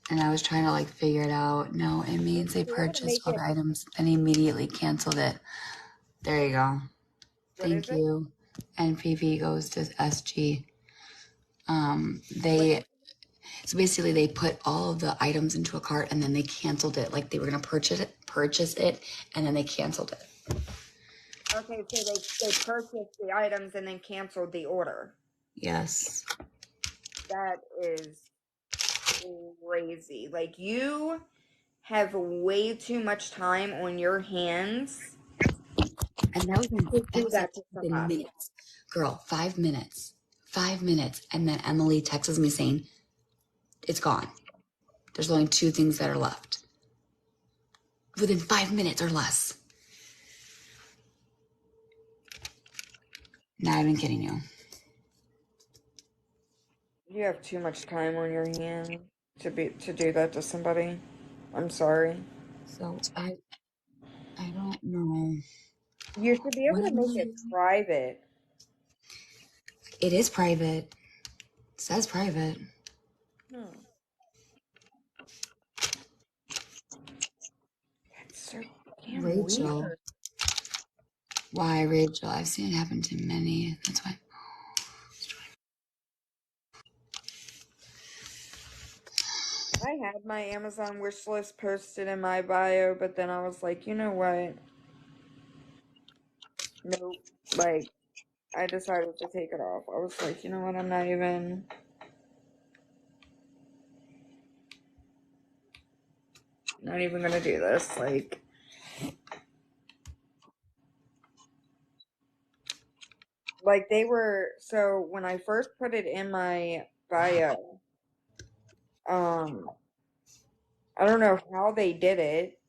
and I was trying to like figure it out. No, it means they Be able to purchased make 12 it. items, then immediately canceled it. There you go. What is Thank it? you. NPV goes to SG. So basically they put all of the items into a cart and then they canceled it. Like they were gonna purchase it, and then they canceled it. Okay, so they purchased the items and then canceled the order. Yes. That is crazy. Like you have way too much time on your hands And that to do was like that to in somebody. minutes. Girl, 5 minutes. 5 minutes. And then Emily texts me saying, it's gone. There's only 2 things that are left. Within 5 minutes or less. Not even kidding you. You have too much time on your hands to do that to somebody. I'm sorry. So I don't know. You should be able to make it private. It is private. It says private. Hmm. That's so damn Rachel. weird. Why, Rachel? I've seen it happen to many. That's why. I had my Amazon wish list posted in my bio, but then I was like, you know what? Nope. Like, I decided to take it off. I was like, you know what? I'm not even gonna do this. Like they were. So when I first put it in my bio, um, I don't know how they did it,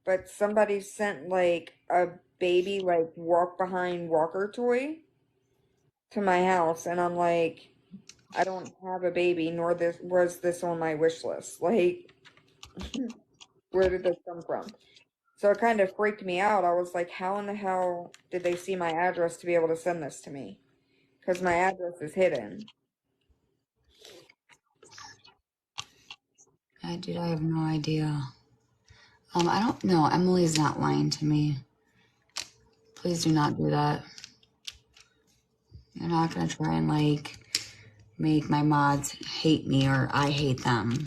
but somebody sent like a baby like walk behind walker toy to my house, and I'm like, I don't have a baby, nor was this on my wish list. Like, where did this come from? So it kind of freaked me out. I was like, how in the hell did they see my address to be able to send this to me? Because my address is hidden. Dude, I have no idea. I don't know. Emily's not lying to me. Please do not do that. You're not gonna try and like make my mods hate me or I hate them.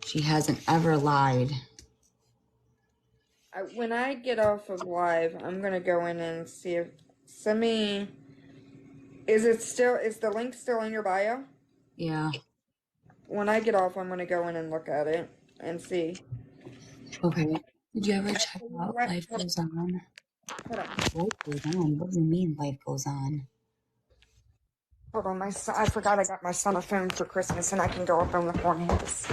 She hasn't ever lied. When I get off of live, I'm gonna go in and see Send me. Is the link still in your bio? Yeah. When I get off, I'm gonna go in and look at it and see. Okay. Did you ever check Actually, you know out what? Life Goes On? Hold on. Life Goes On? What do you mean Life Goes On? Hold on, my son. I forgot I got my son a phone for Christmas, and I can go up on the phone his.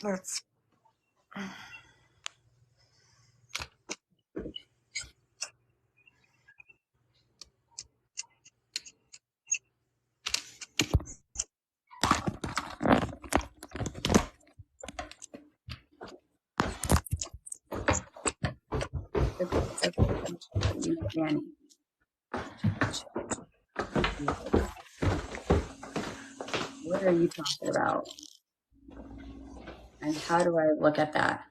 Let's. It's like Danny. What are you talking about? And how do I look at that?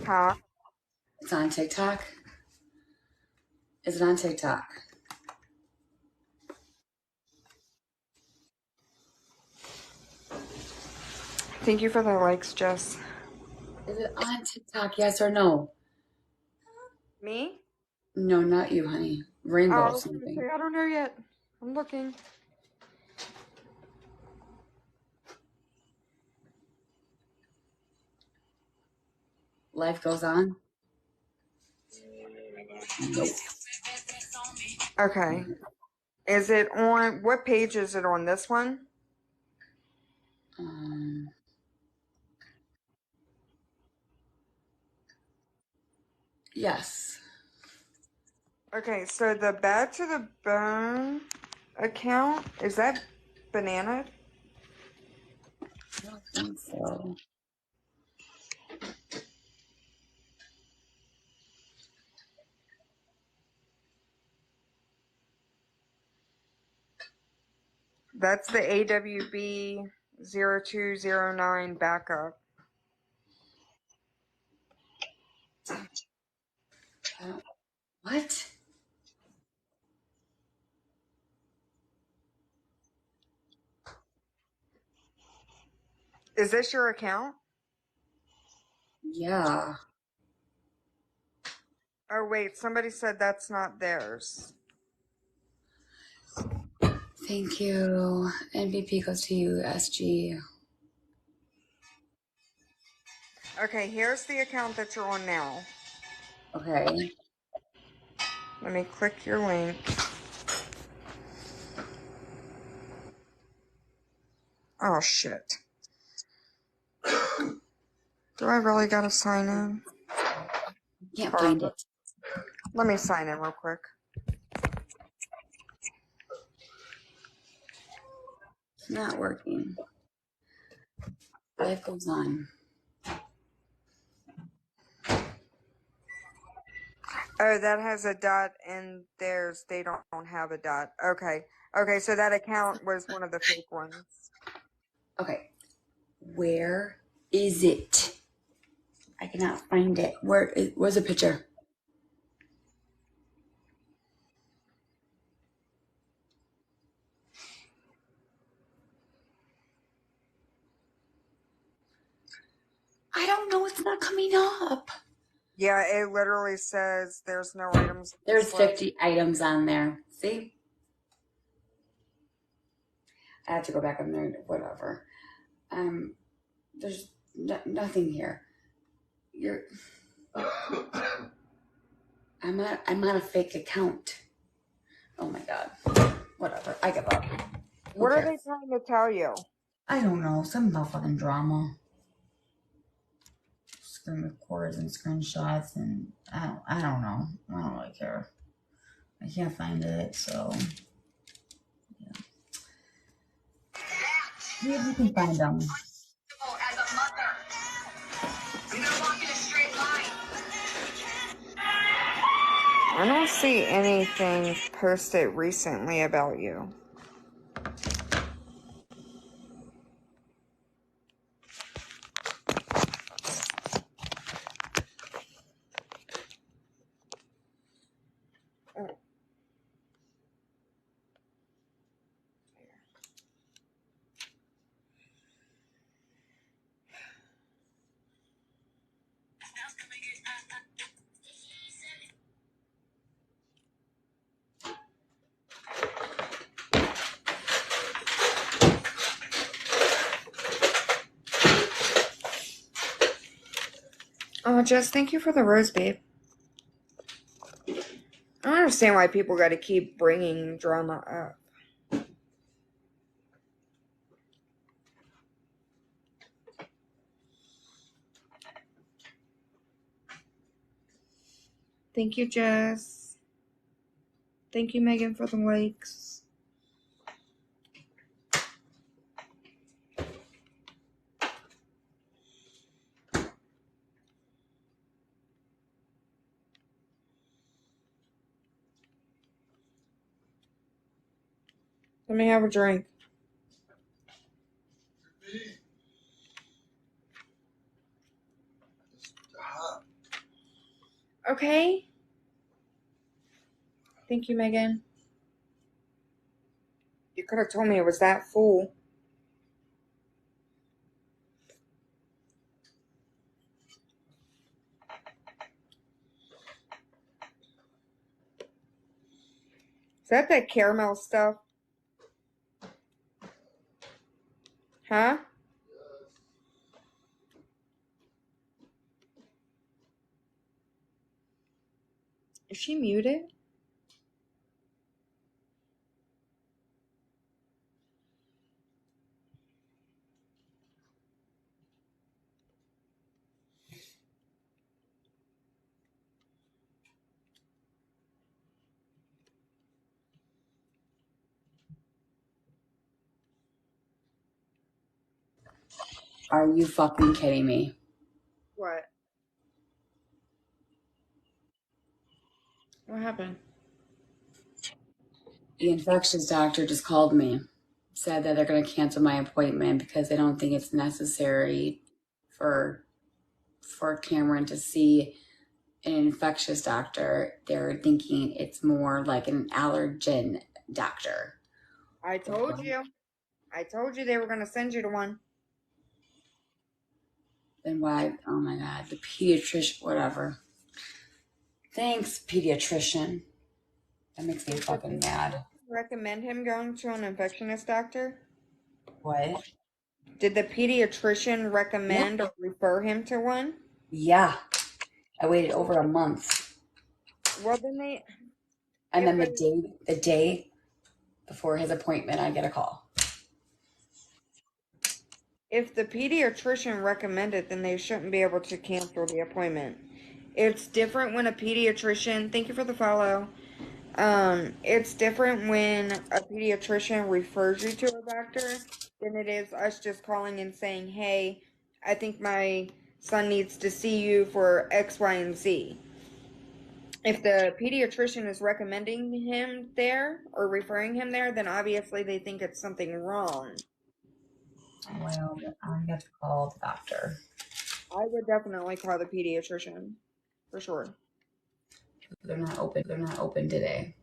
Huh? It's on TikTok? Is it on TikTok? Thank you for the likes, Jess. Is it on TikTok? Yes or no? Me? No, not you, honey. Oh, Rainbow I or was gonna something. say, I don't know yet. I'm looking. Life Goes On? Nope. Okay. Is it on? What page is it on? This one? Yes. Okay, so the Bad to the Bone account, is that Banana? I don't think so. That's the AWB 0209 backup. What? Is this your account? Yeah. Oh, wait, somebody said that's not theirs. Thank you. MVP goes to you, SG. Okay, here's the account that you're on now. Okay. Let me click your link. Oh, shit. Do I really gotta sign in? Can't Hold find on. it. Let me sign in real quick. It's not working. Life goes on. Oh, that has a dot, and theirs, they don't have a dot. Okay. Okay, so that account was one of the fake ones. Okay. Where is it? I cannot find it. Where's the picture? I don't know. It's not coming up. Yeah, it literally says there's no items. There's 50 items on there. See? I have to go back on there. Whatever. There's nothing here. I'm on a fake account. Oh my god. Whatever. I give up. What are they trying to tell you? I don't know. Some about fucking drama. Screen records and screenshots, and I don't know. I don't really care. I can't find it, so yeah. See if you can find them. As a mother, you don't walk in a straight line. I don't see anything posted recently about you. Oh, Jess, thank you for the rose, babe. I don't understand why people got to keep bringing drama up. Thank you, Jess. Thank you, Megan, for the likes. Let me have a drink. Okay. Thank you, Megan. You could have told me it was that full. Is that caramel stuff? Huh? Is she muted? Are you fucking kidding me? What? What happened? The infectious doctor just called me, said that they're going to cancel my appointment because they don't think it's necessary for Cameron to see an infectious doctor. They're thinking it's more like an allergen doctor. I told you. I told you they were going to send you to one. Then why? Oh my God, the pediatrician, whatever. Thanks, pediatrician. That makes me fucking mad. Recommend him going to an infectionist doctor? What? Did the pediatrician recommend or refer him to one? Yeah. I waited over a month. Well, then they... And then the day before his appointment, I get a call. If the pediatrician recommended, then they shouldn't be able to cancel the appointment. It's different when a pediatrician... Thank you for the follow. It's different when a pediatrician refers you to a doctor than it is us just calling and saying, hey, I think my son needs to see you for X, Y, and Z. If the pediatrician is recommending him there or referring him there, then obviously they think it's something wrong. Well, I got to call the doctor. I would definitely call the pediatrician, for sure. They're not open. They're not open today.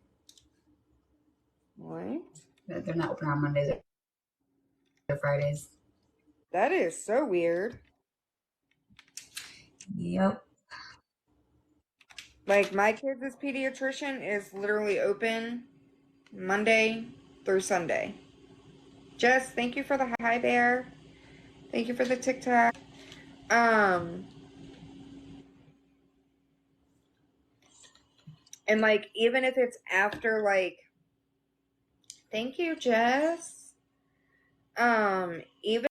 What? They're not open on Mondays or Fridays. That is so weird. Yep. Like, my kids' pediatrician is literally open Monday through Sunday. Jess, thank you for the hi bear. Thank you for the TikTok. And like, even if it's after, like, thank you, Jess. Even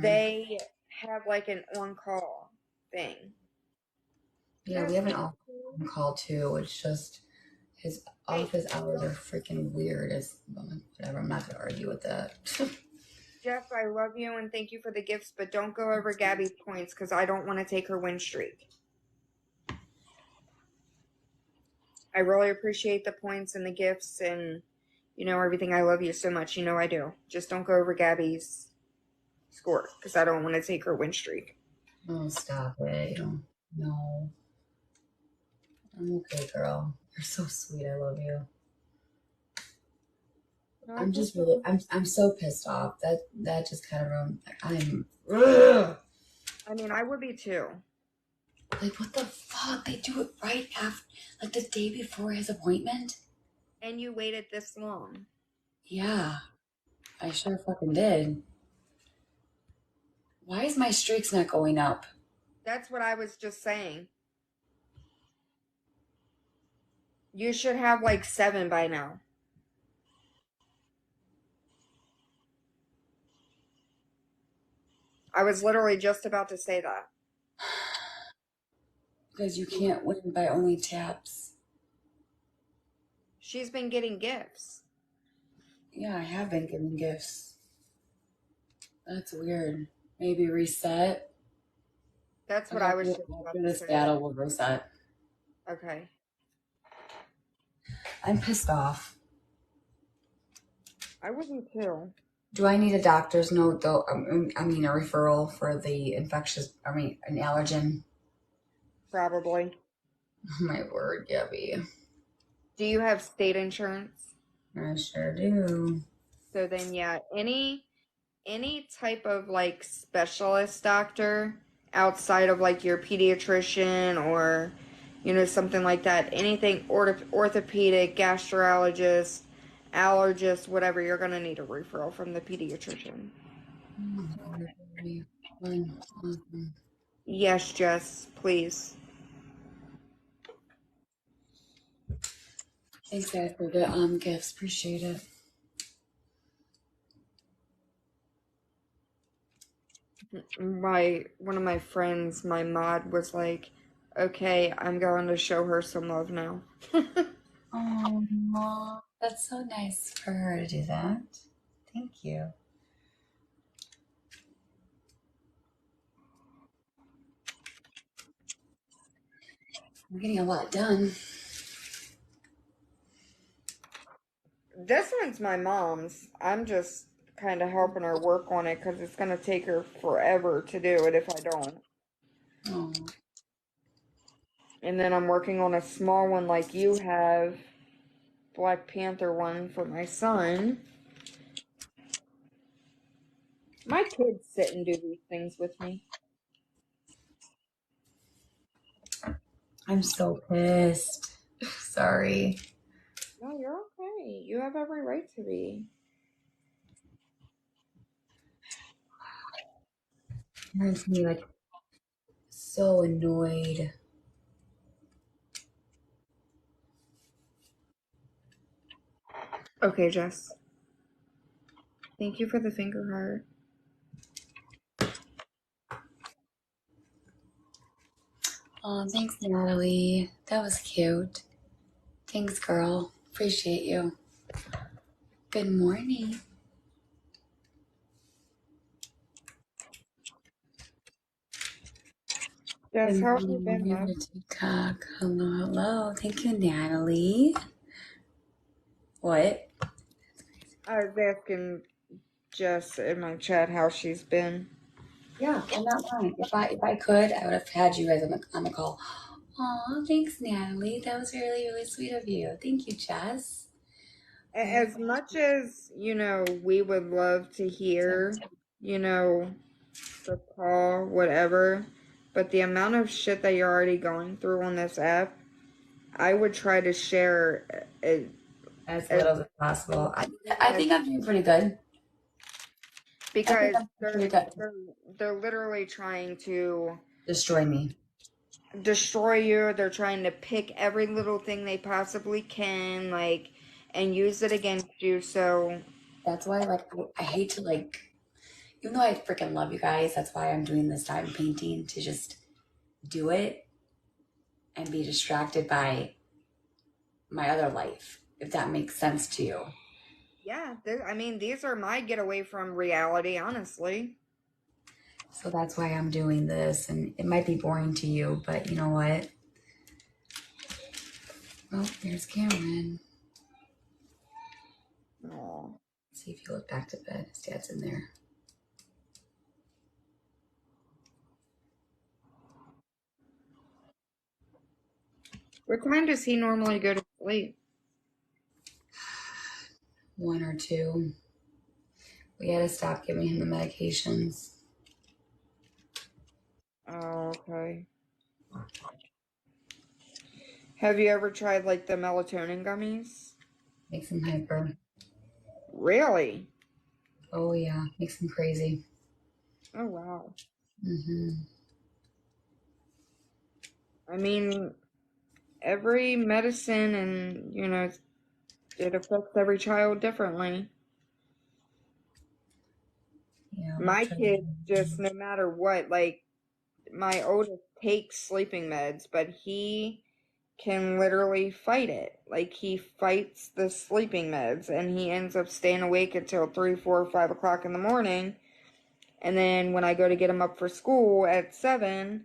they have like an on-call thing. Yeah, we have an on-call too. It's just his office hours are freaking weird. Whatever. I'm not gonna argue with that. Jeff, I love you and thank you for the gifts, but don't go over Gabby's points because I don't want to take her win streak. I really appreciate the points and the gifts and, you know, everything. I love you so much. You know I do. Just don't go over Gabby's score because I don't want to take her win streak. Oh, stop it. No. I'm okay, girl. You're so sweet. I love you. No, I'm just really, I'm so pissed off. That just kind of ruined. Ugh. I mean, I would be too. Like, what the fuck? They do it right after, like the day before his appointment. And you waited this long. Yeah, I sure fucking did. Why is my streaks not going up? That's what I was just saying. You should have like 7 by now. I was literally just about to say that. Because you can't win by only taps. She's been getting gifts. Yeah, I have been giving gifts. That's weird. Maybe reset. That's what I was just about After to this say. battle, we'll reset. Okay. I'm pissed off. I wouldn't too. Do I need a doctor's note though? I mean, a referral for the an allergen. Probably. Oh, my word, Gabby. Do you have state insurance? I sure do. So then, yeah, any type of like specialist doctor outside of like your pediatrician or something like that, anything orthopedic, gastrologist, allergist, whatever, you're gonna need a referral from the pediatrician. Yes, Jess, please. Thanks, guys, for the gifts. Appreciate it. One of my friends, my mod, was like, okay, I'm going to show her some love now. Oh, that's so nice for her to do that. Thank you. I'm getting a lot done. This one's my mom's. I'm just kind of helping her work on it because it's going to take her forever to do it if I don't. Oh, And then I'm working on a small one like you have, Black Panther one for my son. My kids sit and do these things with me. I'm so pissed. Sorry. No, you're okay. You have every right to be. It makes me like so annoyed. Okay, Jess. Thank you for the finger heart. Oh, thanks, Natalie. That was cute. Thanks, girl. Appreciate you. Good morning. Jess, Good how have you morning. been, Welcome love? to TikTok. Hello, hello. Thank you, Natalie. What? I was asking Jess in my chat how she's been. Yeah, I'm not lying. If I could, I would have had you guys on the call. Aw, thanks, Natalie. That was really, really sweet of you. Thank you, Jess. As much as, we would love to hear, the call, whatever, but the amount of shit that you're already going through on this app, I would try to share it As little as possible. I think I'm doing pretty good. because I'm pretty good. they're literally trying to Destroy me. destroy you. They're trying to pick every little thing they possibly can, like, and use it against you. So That's why, like, I hate to, like, even though I freaking love you guys, that's why I'm doing this time painting, to just do it and be distracted by my other life, if that makes sense to you. yeah, I mean, these are my getaway from reality, honestly. So that's why I'm doing this, and it might be boring to you, but you know what? Oh, there's Cameron. Aw. Let's see if he looked back to bed. His dad's in there. What time does he normally go to sleep? 1 or 2. We had to stop giving him the medications. Oh, okay. Have you ever tried like the melatonin gummies? Makes him hyper. Really? Oh yeah, makes him crazy. Oh, wow. hmm I mean, every medicine and, it affects every child differently. Yeah, My kid just, no matter what, like, my oldest takes sleeping meds, but he can literally fight it. Like, he fights the sleeping meds, and he ends up staying awake until 3, 4, 5 o'clock in the morning. And then when I go to get him up for school at 7,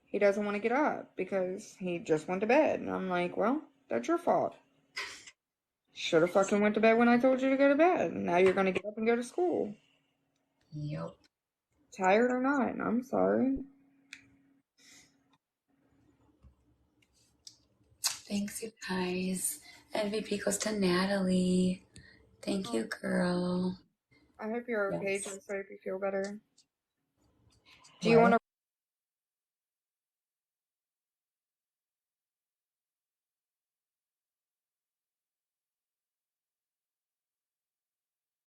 he doesn't want to get up because he just went to bed. And I'm like, well, that's your fault. Should have fucking went to bed when I told you to go to bed. Now you're going to get up and go to school. Yep. Tired or not, I'm sorry. Thanks, you guys. MVP goes to Natalie. Thank you, girl. I hope you're okay, Yes. Jess. I hope you feel better. Do you want to